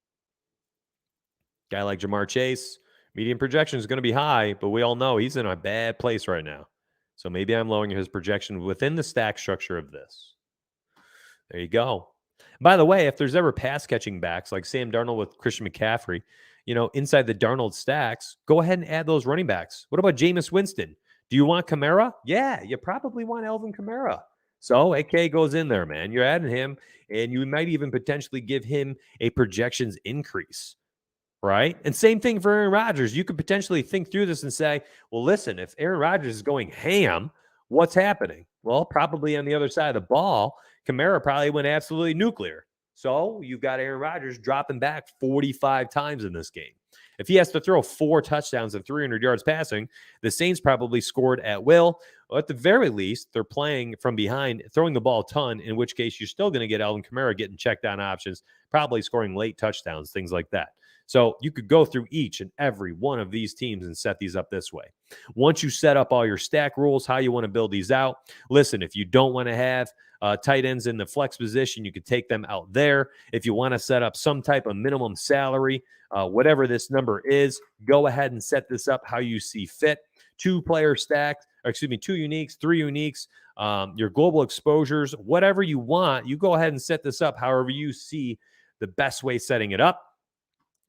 Speaker 1: Guy like Jamar Chase, median projection is going to be high, but we all know he's in a bad place right now. So maybe I'm lowering his projection within the stack structure of this. There you go. By the way, if there's ever pass catching backs like Sam Darnold with Christian McCaffrey, inside the Darnold stacks, go ahead and add those running backs. What about Jameis Winston? Do you want Kamara? Yeah, you probably want Alvin Kamara. So AK goes in there, man. You're adding him, and you might even potentially give him a projections increase, right? And same thing for Aaron Rodgers. You could potentially think through this and say, well, listen, if Aaron Rodgers is going ham, what's happening? Well, probably on the other side of the ball, Kamara probably went absolutely nuclear. So you've got Aaron Rodgers dropping back 45 times in this game. If he has to throw 4 touchdowns and 300 yards passing, the Saints probably scored at will. Or at the very least, they're playing from behind, throwing the ball a ton, in which case you're still going to get Alvin Kamara getting check down options, probably scoring late touchdowns, things like that. So you could go through each and every one of these teams and set these up this way. Once you set up all your stack rules, how you want to build these out, listen, if you don't want to have tight ends in the flex position, you could take them out there. If you want to set up some type of minimum salary, whatever this number is, go ahead and set this up how you see fit. 2-player stacks, 2 uniques, 3 uniques, your global exposures, whatever you want, you go ahead and set this up however you see the best way setting it up.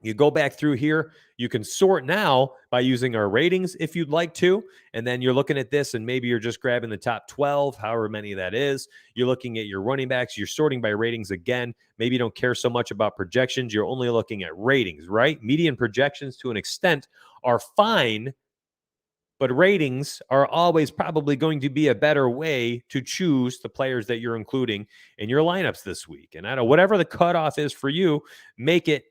Speaker 1: You go back through here. You can sort now by using our ratings if you'd like to. And then you're looking at this and maybe you're just grabbing the top 12, however many that is. You're looking at your running backs. You're sorting by ratings again. Maybe you don't care so much about projections. You're only looking at ratings, right? Median projections to an extent are fine, but ratings are always probably going to be a better way to choose the players that you're including in your lineups this week. And I don't know, whatever the cutoff is for you, make it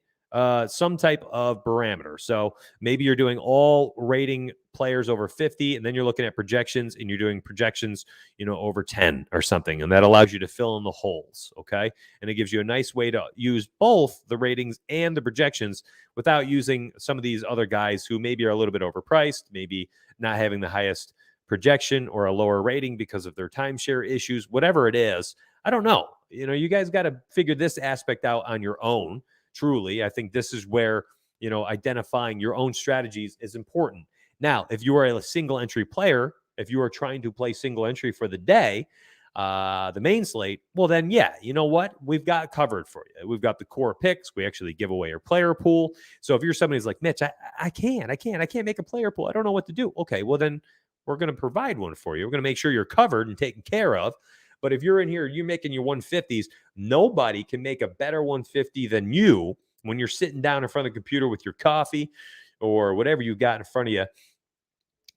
Speaker 1: some type of parameter. So maybe you're doing all rating players over 50, and then you're looking at projections and you're doing projections, over 10 or something. And that allows you to fill in the holes. Okay. And it gives you a nice way to use both the ratings and the projections without using some of these other guys who maybe are a little bit overpriced, maybe not having the highest projection or a lower rating because of their timeshare issues, whatever it is. I don't know. You guys got to figure this aspect out on your own. Truly, I think this is where, identifying your own strategies is important. Now, if you are a single entry player, if you are trying to play single entry for the day, the main slate, well, then, yeah, you know what? We've got covered for you. We've got the core picks. We actually give away our player pool. So if you're somebody who's like, Mitch, I can't make a player pool. I don't know what to do. Okay, well, then we're going to provide one for you. We're going to make sure you're covered and taken care of. But if you're in here, you're making your 150s, nobody can make a better 150 than you when you're sitting down in front of the computer with your coffee or whatever you got in front of you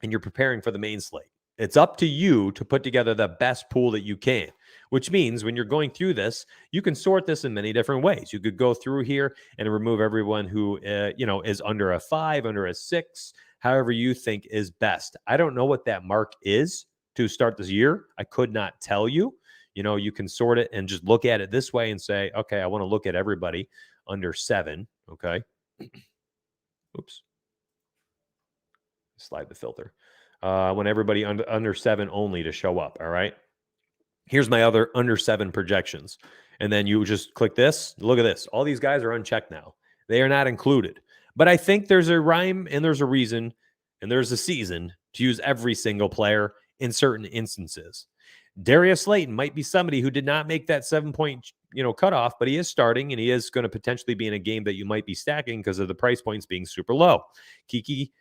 Speaker 1: and you're preparing for the main slate. It's up to you to put together the best pool that you can, which means when you're going through this, you can sort this in many different ways. You could go through here and remove everyone who, is under a 5, under a 6, however you think is best. I don't know what that mark is to start this year. I could not tell you. You can sort it and just look at it this way and say, okay, I want to look at everybody under 7. Okay. Oops. Slide the filter. I want everybody under 7 only to show up. All right. Here's my other under 7 projections. And then you just click this. Look at this. All these guys are unchecked now. They are not included. But I think there's a rhyme and there's a reason and there's a season to use every single player in certain instances. Darius Slayton might be somebody who did not make that 7-point, cutoff, but he is starting and he is going to potentially be in a game that you might be stacking because of the price points being super low. Kiki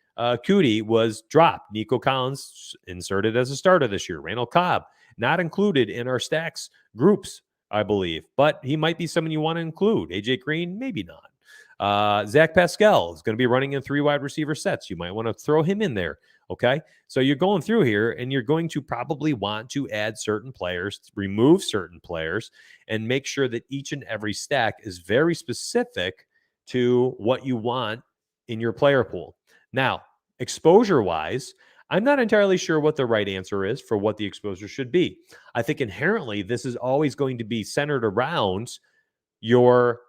Speaker 1: Cootie was dropped. Nico Collins inserted as a starter this year. Randall Cobb not included in our stacks groups, I believe, but he might be someone you want to include. AJ Green, maybe not. Zach Pascal is going to be running in 3 wide receiver sets. You might want to throw him in there. Okay. So you're going through here and you're going to probably want to add certain players, remove certain players, and make sure that each and every stack is very specific to what you want in your player pool. Now, exposure-wise, I'm not entirely sure what the right answer is for what the exposure should be. I think inherently this is always going to be centered around your,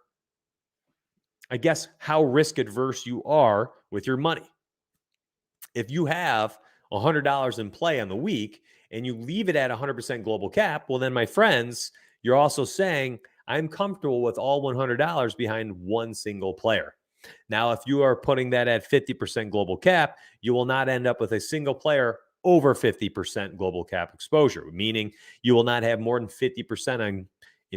Speaker 1: I guess, how risk adverse you are with your money. If you have $100 in play on the week and you leave it at 100% global cap, well, then, my friends, you're also saying, I'm comfortable with all $100 behind one single player. Now, if you are putting that at 50% global cap, you will not end up with a single player over 50% global cap exposure, meaning you will not have more than 50%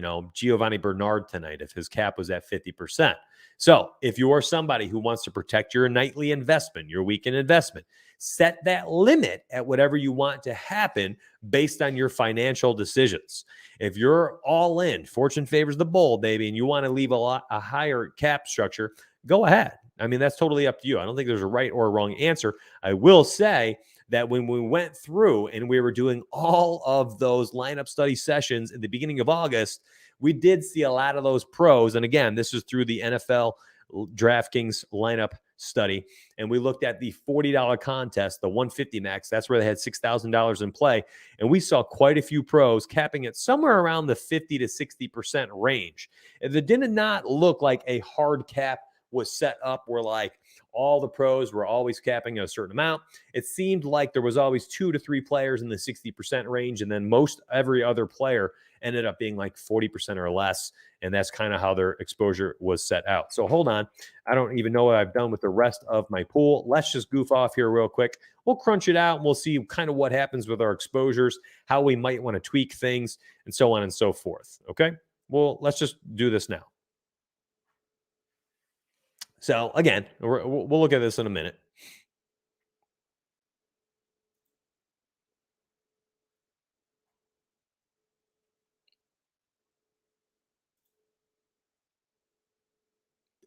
Speaker 1: on, Giovanni Bernard tonight if his cap was at 50%. So if you are somebody who wants to protect your nightly investment, your weekend investment, set that limit at whatever you want to happen based on your financial decisions. If you're all in, fortune favors the bold, baby, and you want to leave a higher cap structure, go ahead. I mean, that's totally up to you. I don't think there's a right or a wrong answer. I will say that when we went through and we were doing all of those lineup study sessions in the beginning of August, we did see a lot of those pros. And again, this is through the NFL DraftKings lineup study. And we looked at the $40 contest, the 150 max. That's where they had $6,000 in play. And we saw quite a few pros capping it somewhere around the 50 to 60% range. It did not look like a hard cap was set up where like all the pros were always capping a certain amount. It seemed like there was always 2 to 3 players in the 60% range. And then most every other player ended up being like 40% or less. And that's kind of how their exposure was set out. So hold on. I don't even know what I've done with the rest of my pool. Let's just goof off here real quick. We'll crunch it out and we'll see kind of what happens with our exposures, how we might want to tweak things, and so on and so forth. Okay. Well, let's just do this now. So again, we'll look at this in a minute.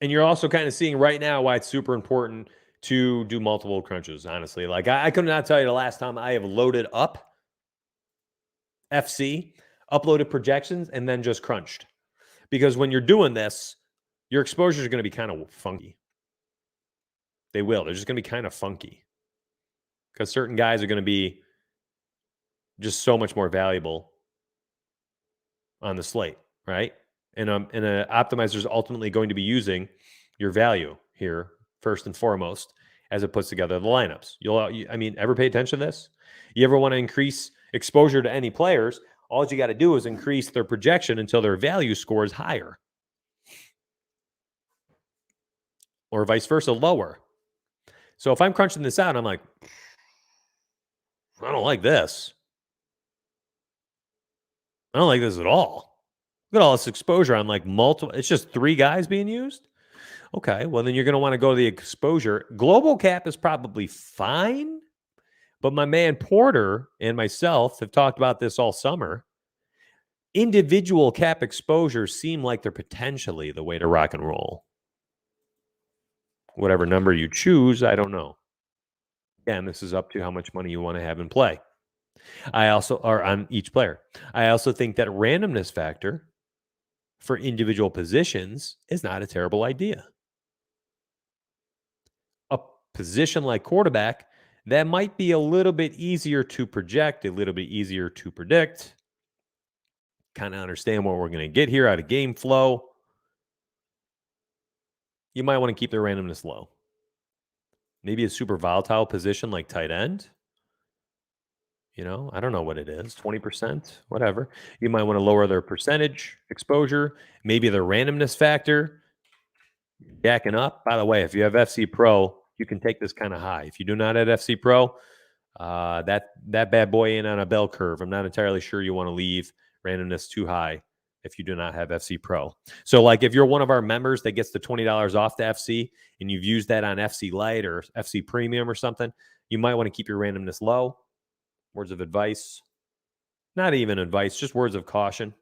Speaker 1: And you're also kind of seeing right now why it's super important to do multiple crunches, honestly. Like I could not tell you the last time I have loaded up FC, uploaded projections, and then just crunched. Because when you're doing this, your exposure is going to be kind of funky. They will. They're just going to be kind of funky. Because certain guys are going to be just so much more valuable on the slate, right? And an optimizer is ultimately going to be using your value here first and foremost as it puts together the lineups. Ever pay attention to this? You ever want to increase exposure to any players? All you got to do is increase their projection until their value scores higher, or vice versa, lower. So if I'm crunching this out, I'm like, I don't like this. I don't like this at all. Look at all this exposure on like multiple. It's just 3 guys being used. Okay, well, then you're going to want to go to the exposure. Global cap is probably fine, but my man Porter and myself have talked about this all summer. Individual cap exposures seem like they're potentially the way to rock and roll. Whatever number you choose, I don't know. Again, this is up to how much money you want to have in play. I also are on each player. I also think that randomness factor for individual positions is not a terrible idea. A position like quarterback, that might be a little bit easier to project, a little bit easier to predict, kind of understand what we're going to get here out of game flow. You might want to keep the randomness low. Maybe a super volatile position like tight end. I don't know what it is, 20%, whatever. You might want to lower their percentage exposure, maybe the randomness factor, jacking up. By the way, if you have FC Pro, you can take this kind of high. If you do not have FC Pro, that bad boy ain't on a bell curve. I'm not entirely sure you want to leave randomness too high if you do not have FC Pro. So like if you're one of our members that gets the $20 off the FC and you've used that on FC Lite or FC Premium or something, you might want to keep your randomness low. Words of advice, not even advice, just words of caution.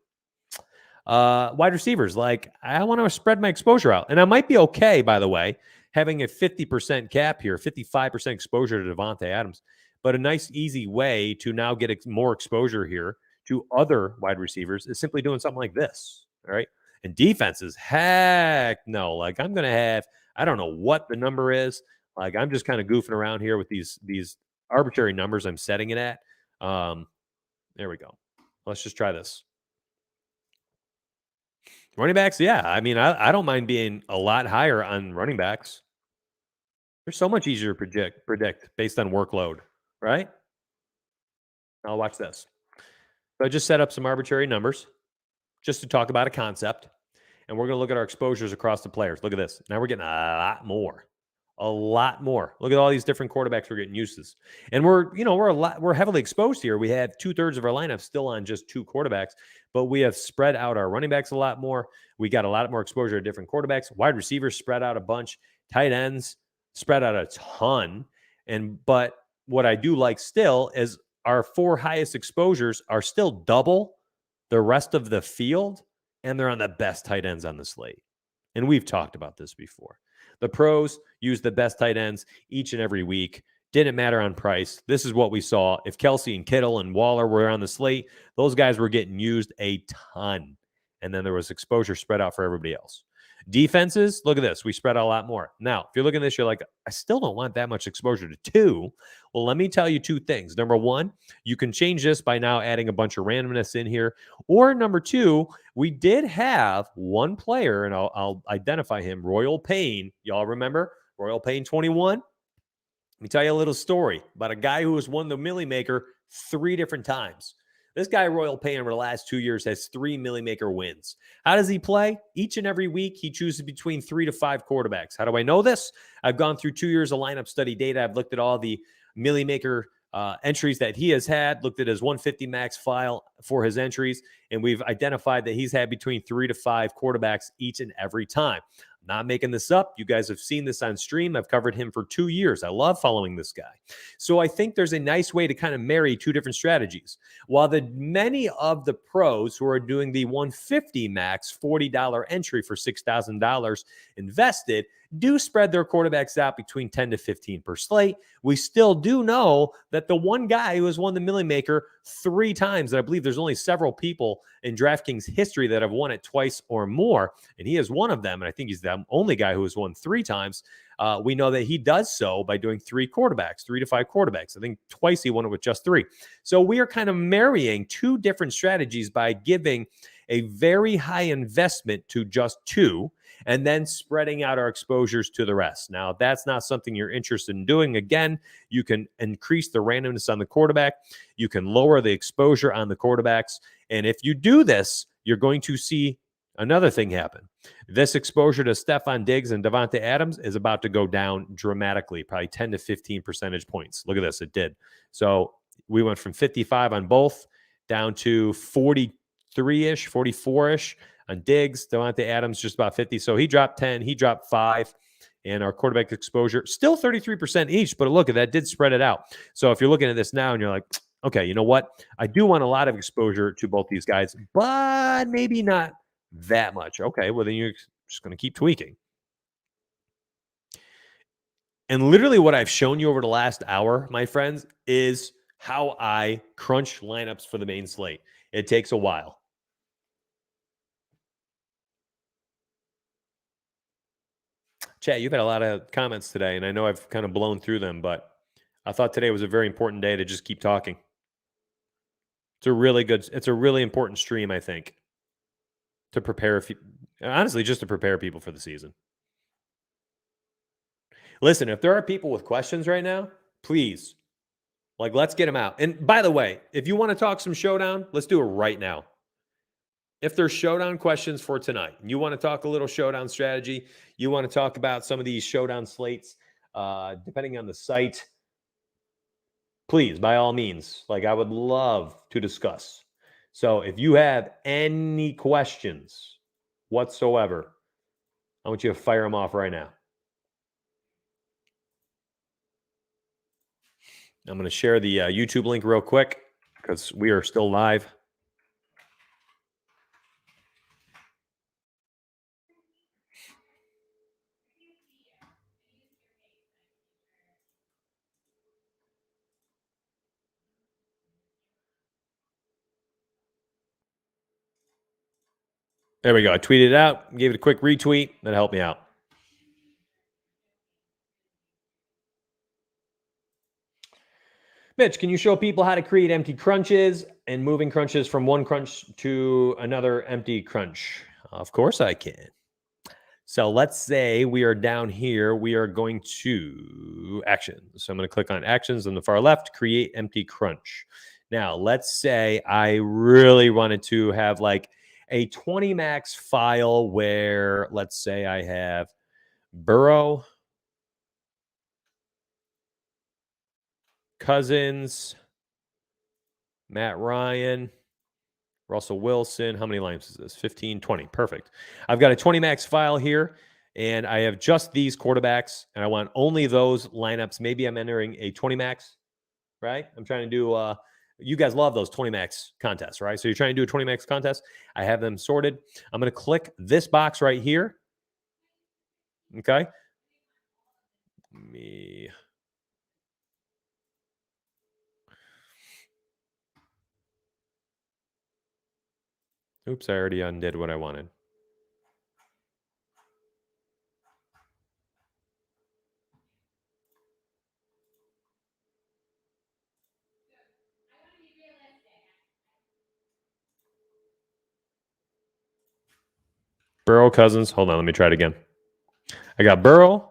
Speaker 1: Wide receivers, like I want to spread my exposure out. And I might be okay, by the way, having a 50% cap here, 55% exposure to Davante Adams, but a nice, easy way to now get more exposure here to other wide receivers is simply doing something like this. All right. And defenses, heck no. Like I'm going to have, I don't know what the number is. Like I'm just kind of goofing around here with these arbitrary numbers I'm setting it at. There we go. Let's just try this. Running backs, yeah. I mean, I don't mind being a lot higher on running backs. They're so much easier to predict based on workload, right? Now watch this. So I just set up some arbitrary numbers just to talk about a concept. And we're going to look at our exposures across the players. Look at this. Now we're getting a lot more. A lot more. Look at all these different quarterbacks we're getting uses. And we're heavily exposed here. We have 2/3 of our lineup still on just 2 quarterbacks, but we have spread out our running backs a lot more. We got a lot more exposure to different quarterbacks. Wide receivers spread out a bunch. Tight ends spread out a ton. But what I do like still is our 4 highest exposures are still double the rest of the field, and they're on the best tight ends on the slate. And we've talked about this before. The pros use the best tight ends each and every week. Didn't matter on price. This is what we saw. If Kelsey and Kittle and Waller were on the slate, those guys were getting used a ton. And then there was exposure spread out for everybody else. Defenses, look at this. We spread out a lot more. Now, if you're looking at this, you're like, I still don't want that much exposure to 2. Well, let me tell you 2 things. Number 1, you can change this by now adding a bunch of randomness in here. Or number 2, we did have one player, and I'll identify him, Royal Payne. Y'all remember Royal Payne 21? Let me tell you a little story about a guy who has won the Millie Maker 3 different times. This guy, Royal Payne, over the last 2 years has 3 Millie Maker wins. How does he play? Each and every week, he chooses between 3 to 5 quarterbacks. How do I know this? I've gone through 2 years of lineup study data. I've looked at all the Millie Maker entries that he has had, looked at his 150 max file for his entries, and we've identified that he's had between 3 to 5 quarterbacks each and every time. I'm not making this up. You guys have seen this on stream. I've covered him for 2 years. I love following this guy. So I think there's a nice way to kind of marry 2 different strategies. While many of the pros who are doing the 150 max $40 entry for $6,000 invested do spread their quarterbacks out between 10 to 15 per slate, we still do know that the one guy who has won the Millie Maker 3 times, and I believe there's only several people in DraftKings history that have won it twice or more, and he is one of them, and I think he's the only guy who has won 3 times. We know that he does so by doing 3 quarterbacks, 3 to 5 quarterbacks. I think twice he won it with just 3. So we are kind of marrying 2 different strategies by giving a very high investment to just 2 and then spreading out our exposures to the rest. Now, if that's not something you're interested in doing, again, you can increase the randomness on the quarterback. You can lower the exposure on the quarterbacks. And if you do this, you're going to see another thing happen. This exposure to Stephon Diggs and Davante Adams is about to go down dramatically, probably 10 to 15 percentage points. Look at this. It did. So we went from 55 on both down to 43-ish, 44-ish on Diggs. Davante Adams just about 50. So he dropped 10. He dropped 5. And our quarterback exposure, still 33% each. But look, that did spread it out. So if you're looking at this now and you're like, okay, you know what? I do want a lot of exposure to both these guys, but maybe not that much. Okay, well, then you're just going to keep tweaking. And literally what I've shown you over the last hour, my friends, is how I crunch lineups for the main slate. It takes a while. Chat, you've had a lot of comments today, and I know I've kind of blown through them, but I thought today was a very important day to just keep talking. It's a really important stream, I think, to prepare, honestly, just to prepare people for the season. Listen, if there are people with questions right now, please, let's get them out. And by the way, if you want to talk some showdown, let's do it right now. If there's showdown questions for tonight, you want to talk a little showdown strategy, you want to talk about some of these showdown slates, depending on the site, please, by all means, I would love to discuss. So if you have any questions whatsoever, I want you to fire them off right now. I'm going to share the YouTube link real quick because we are still live. There we go. I tweeted it out, gave it a quick retweet. That helped me out. Mitch, can you show people how to create empty crunches and moving crunches from one crunch to another empty crunch? Of course I can. So let's say we are down here. We are going to actions. So I'm going to click on actions on the far left, create empty crunch. Now, let's say I really wanted to have a 20 max file where, let's say I have Burrow, Cousins, Matt Ryan, Russell Wilson. How many lineups is this? 15, 20. Perfect. I've got a 20 max file here, and I have just these quarterbacks, and I want only those lineups. Maybe I'm entering a 20 max, right? I'm trying to do, you guys love those 20 max contests, right? So you're trying to do a 20 max contest. I have them sorted. I'm going to click this box right here. Okay. Oops, I already undid what I wanted. Burrow, Cousins. Hold on, let me try it again. I got Burrow.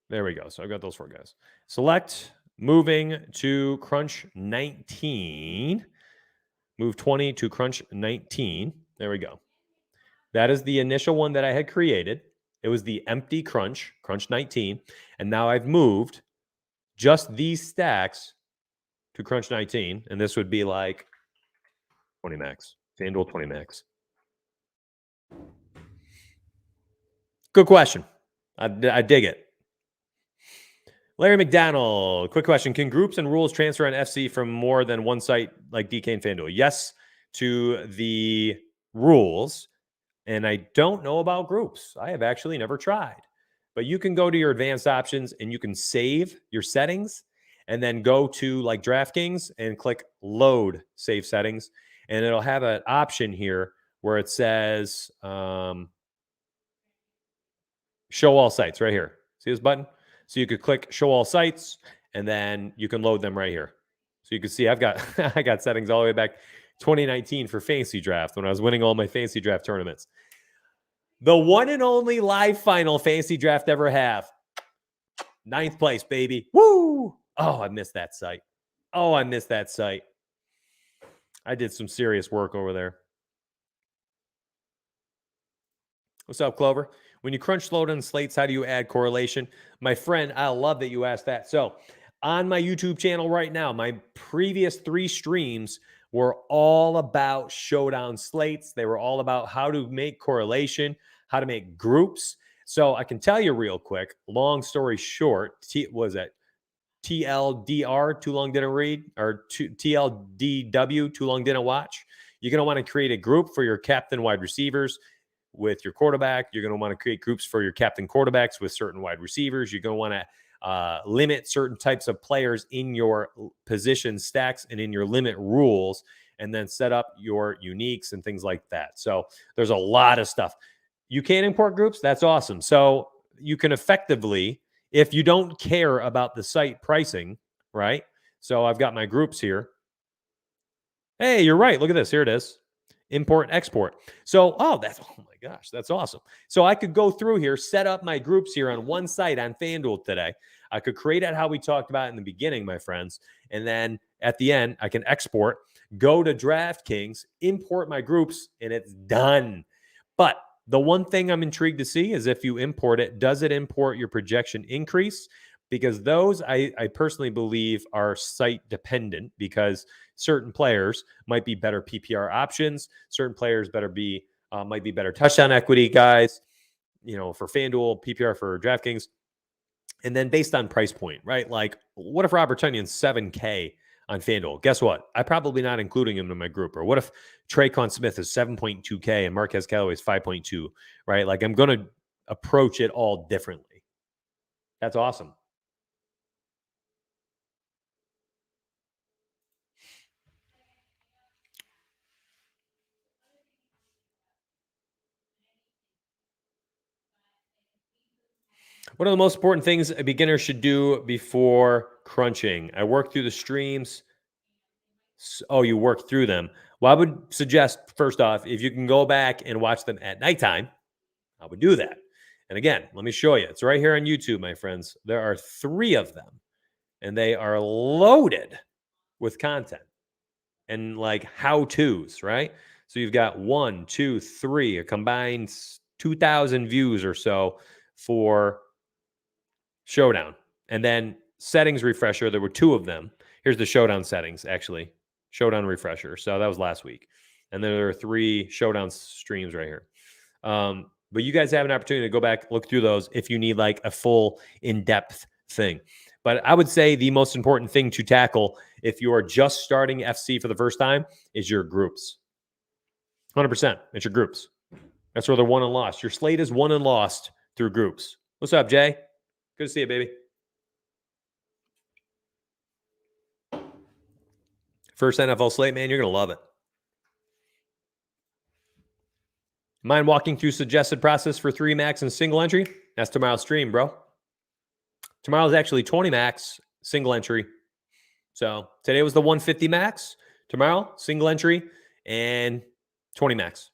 Speaker 1: There we go. So I've got those 4 guys. Select, moving to crunch 19. Move 20 to crunch 19. There we go. That is the initial one that I had created. It was the empty crunch 19. And now I've moved just these stacks to crunch 19. And this would be 20 max. FanDuel 20 max. Good question. I dig it. Larry McDonald, quick question. Can groups and rules transfer on FC from more than one site like DK and FanDuel? Yes to the rules. And I don't know about groups. I have actually never tried. But you can go to your advanced options and you can save your settings and then go to DraftKings and click load save settings. And it'll have an option here where it says show all sites right here. See this button? So you could click show all sites and then you can load them right here. So you can see I've got I got settings all the way back 2019 for fantasy draft when I was winning all my fantasy draft tournaments. The one and only live final fantasy draft ever have. 9th place, baby. Woo! Oh, I missed that site. I did some serious work over there. What's up, Clover? When you crunch slowdown slates, how do you add correlation? My friend, I love that you asked that. So on my YouTube channel right now, my previous 3 streams were all about showdown slates. They were all about how to make correlation, how to make groups. So I can tell you real quick, long story short, was that TLDR, too long didn't read, or TLDW, too long didn't watch? You're going to want to create a group for your captain wide receivers. with your quarterback. You're going to want to create groups for your captain quarterbacks with certain wide receivers. You're going to want to limit certain types of players in your position stacks and in your limit rules, and then set up your uniques and things like that. So there's a lot of stuff. You can import groups. That's awesome. So you can effectively, if you don't care about the site pricing, right? So I've got my groups here. Hey, you're right. Look at this. Here it is. Import, export. So, oh my gosh, that's awesome. So I could go through here, set up my groups here on one site on FanDuel today. I could create it how we talked about in the beginning, my friends. And then at the end, I can export, go to DraftKings, import my groups, and it's done. But the one thing I'm intrigued to see is if you import it, does it import your projection increase? Because those I personally believe are site dependent, because certain players might be better PPR options. Certain players might be better touchdown equity guys, for FanDuel, PPR for DraftKings. And then based on price point, right? Like, what if Robert Tonyan's $7K on FanDuel? Guess what? I'm probably not including him in my group. Or what if Traquan Smith is 7.2K and Marquez Callaway is 5.2, right? Like, I'm going to approach it all differently. That's awesome. What are the most important things a beginner should do before crunching? I work through the streams. Oh, you work through them. Well, I would suggest, first off, if you can go back and watch them at nighttime, I would do that. And again, let me show you. It's right here on YouTube, my friends. There are 3 of them, and they are loaded with content and like how-tos, right? So you've got 1, 2, 3, a combined 2,000 views or so for Showdown. And then settings refresher, there were 2 of them. Here's the Showdown settings, actually. Showdown refresher. So that was last week. And there are 3 Showdown streams right here. But you guys have an opportunity to go back, look through those if you need like a full in-depth thing. But I would say the most important thing to tackle if you are just starting FC for the first time is your groups. 100%. It's your groups. That's where they're won and lost. Your slate is won and lost through groups. What's up, Jay? Good to see you, baby. First NFL slate, man, you're going to love it. Mind walking through suggested process for 3 max and single entry? That's tomorrow's stream, bro. Tomorrow's actually 20 max, single entry. So today was the 150 max. Tomorrow, single entry and 20 max.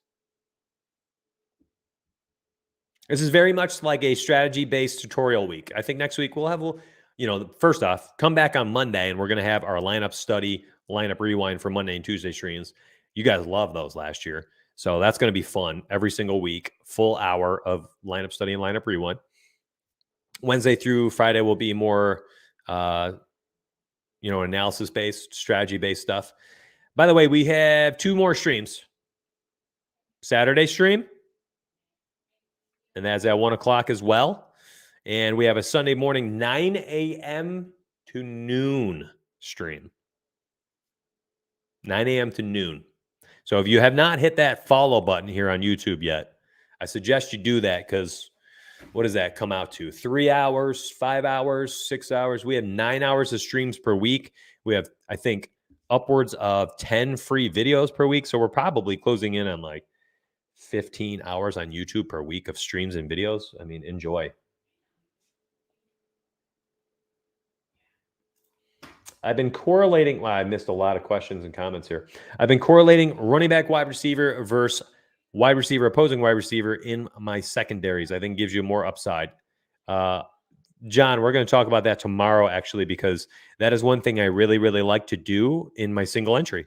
Speaker 1: This is very much like a strategy-based tutorial week. I think next week we'll have, first off, come back on Monday and we're going to have our lineup study, lineup rewind for Monday and Tuesday streams. You guys loved those last year. So that's going to be fun every single week, full hour of lineup study and lineup rewind. Wednesday through Friday will be more, analysis-based, strategy-based stuff. By the way, we have 2 more streams. Saturday stream, and that's at 1 o'clock as well. And we have a Sunday morning 9 a.m. to noon stream. 9 a.m. to noon. So if you have not hit that follow button here on YouTube yet, I suggest you do that, because what does that come out to? 3 hours, 5 hours, 6 hours? We have 9 hours of streams per week. We have, I think, upwards of 10 free videos per week. So we're probably closing in on like 15 hours on YouTube per week of streams and videos. I mean, enjoy. I've been correlating. Well, I missed a lot of questions and comments here. I've been correlating running back, wide receiver versus wide receiver, opposing wide receiver in my secondaries. I think gives you more upside. John, we're going to talk about that tomorrow, actually, because that is one thing I really, really like to do in my single entry.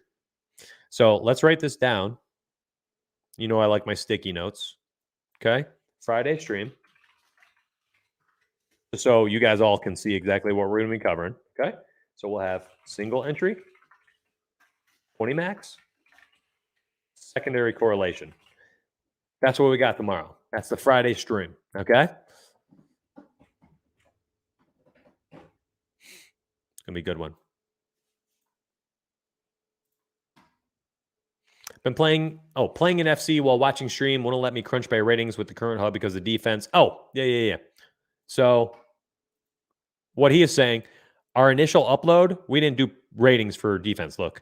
Speaker 1: So let's write this down. I like my sticky notes. Okay. Friday stream. So you guys all can see exactly what we're going to be covering. Okay. So we'll have single entry, 20 max, secondary correlation. That's what we got tomorrow. That's the Friday stream. Okay. It's going to be a good one. Been playing an FC while watching stream. Won't let me crunch by ratings with the current hub because of defense. Oh, yeah. So what he is saying, our initial upload, we didn't do ratings for defense look,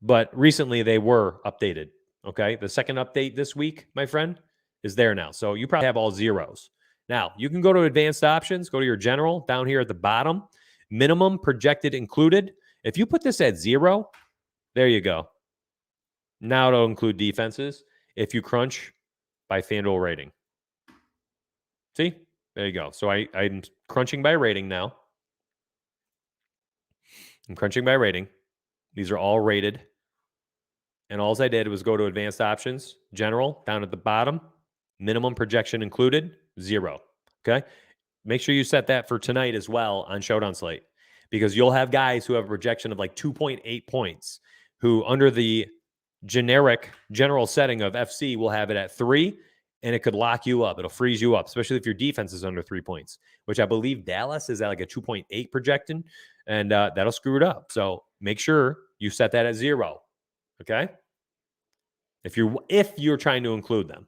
Speaker 1: but recently they were updated. Okay. The second update this week, my friend, is there now. So you probably have all zeros. Now you can go to advanced options, go to your general down here at the bottom, minimum projected included. If you put this at 0, there you go. Now it'll include defenses if you crunch by FanDuel rating. See? There you go. So I'm crunching by rating now. I'm crunching by rating. These are all rated. And all I did was go to advanced options, general, down at the bottom, minimum projection included, 0. Okay? Make sure you set that for tonight as well on Showdown Slate, because you'll have guys who have a projection of like 2.8 points who under the generic general setting of FC will have it at 3, and it could lock you up. It'll freeze you up, especially if your defense is under 3 points, which I believe Dallas is at like a 2.8 projection, and that'll screw it up. So make sure you set that at 0. Okay? If you're trying to include them.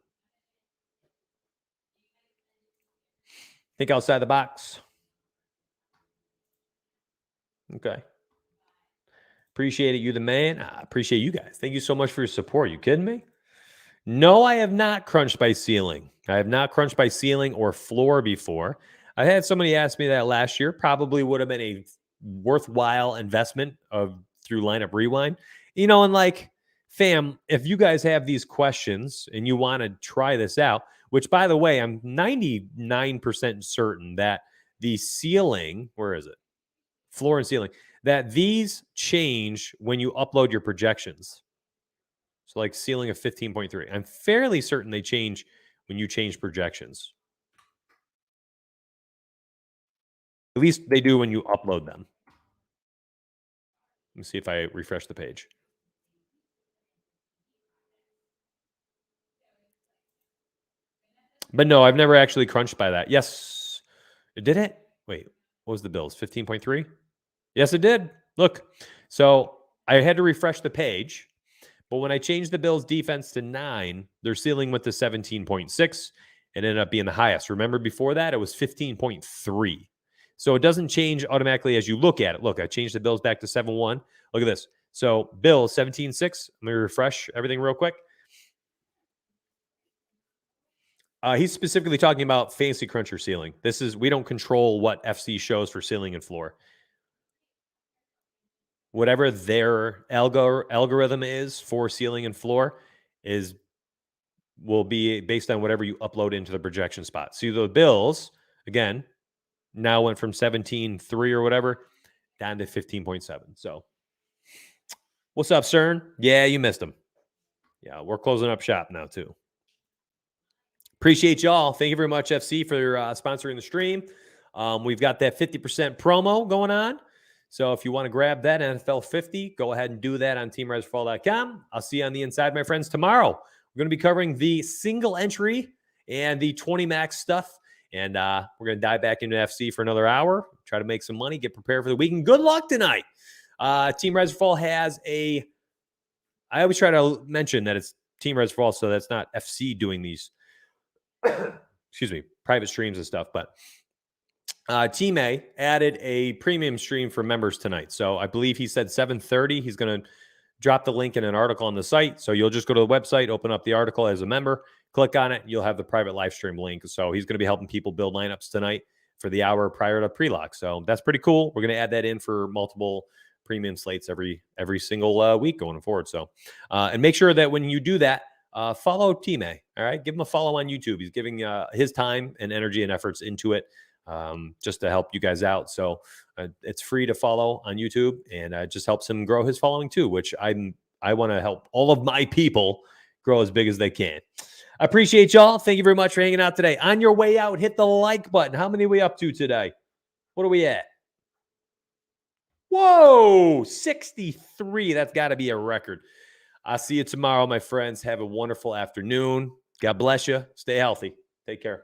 Speaker 1: Think outside the box. Okay. Appreciate it. You the man. I appreciate you guys. Thank you so much for your support. You kidding me? No, I have not crunched by ceiling. I have not crunched by ceiling or floor before. I had somebody ask me that last year. Probably would have been a worthwhile investment through Lineup Rewind. And like, fam, if you guys have these questions and you want to try this out, which by the way, I'm 99% certain that the ceiling, where is it? Floor and ceiling, that these change when you upload your projections. So like ceiling of 15.3. I'm fairly certain they change when you change projections. At least they do when you upload them. Let me see if I refresh the page. But no, I've never actually crunched by that. Yes. Did it? Wait, what was the Bills? 15.3? Yes, it did. Look. So I had to refresh the page. But when I changed the Bills defense to 9, their ceiling went to 17.6. It ended up being the highest. Remember before that, it was 15.3. So it doesn't change automatically as you look at it. Look, I changed the Bills back to 7-1. Look at this. So Bills 17.6. Let me refresh everything real quick. He's specifically talking about Fantasy Cruncher ceiling. We don't control what FC shows for ceiling and floor. Whatever their algorithm is for ceiling and floor will be based on whatever you upload into the projection spot. So the Bills, again, now went from 17.3 or whatever down to 15.7. So what's up, CERN? Yeah, you missed him. Yeah, we're closing up shop now too. Appreciate y'all. Thank you very much, FC, for sponsoring the stream. We've got that 50% promo going on. So if you want to grab that NFL 50, go ahead and do that on teamriseorfall.com. I'll see you on the inside, my friends, tomorrow. We're going to be covering the single entry and the 20 max stuff. And we're going to dive back into FC for another hour, try to make some money, get prepared for the weekend. Good luck tonight. Team Rise or Fall has I always try to mention that it's Team Rise or Fall, so that's not FC doing these excuse me, private streams and stuff. But Team A added a premium stream for members tonight. So I believe he said 7:30. He's going to drop the link in an article on the site. So you'll just go to the website, open up the article as a member, click on it. You'll have the private live stream link. So he's going to be helping people build lineups tonight for the hour prior to pre-lock. So that's pretty cool. We're going to add that in for multiple premium slates every single week going forward. So and make sure that when you do that, follow Team A. All right. Give him a follow on YouTube. He's giving his time and energy and efforts into it just to help you guys out. So it's free to follow on YouTube, and it just helps him grow his following too, which I want to help all of my people grow as big as they can. I appreciate y'all. Thank you very much for hanging out today. On your way out, hit the like button. How many are we up to today? What are we at? Whoa, 63. That's got to be a record. I'll see you tomorrow, my friends. Have a wonderful afternoon. God bless you. Stay healthy. Take care.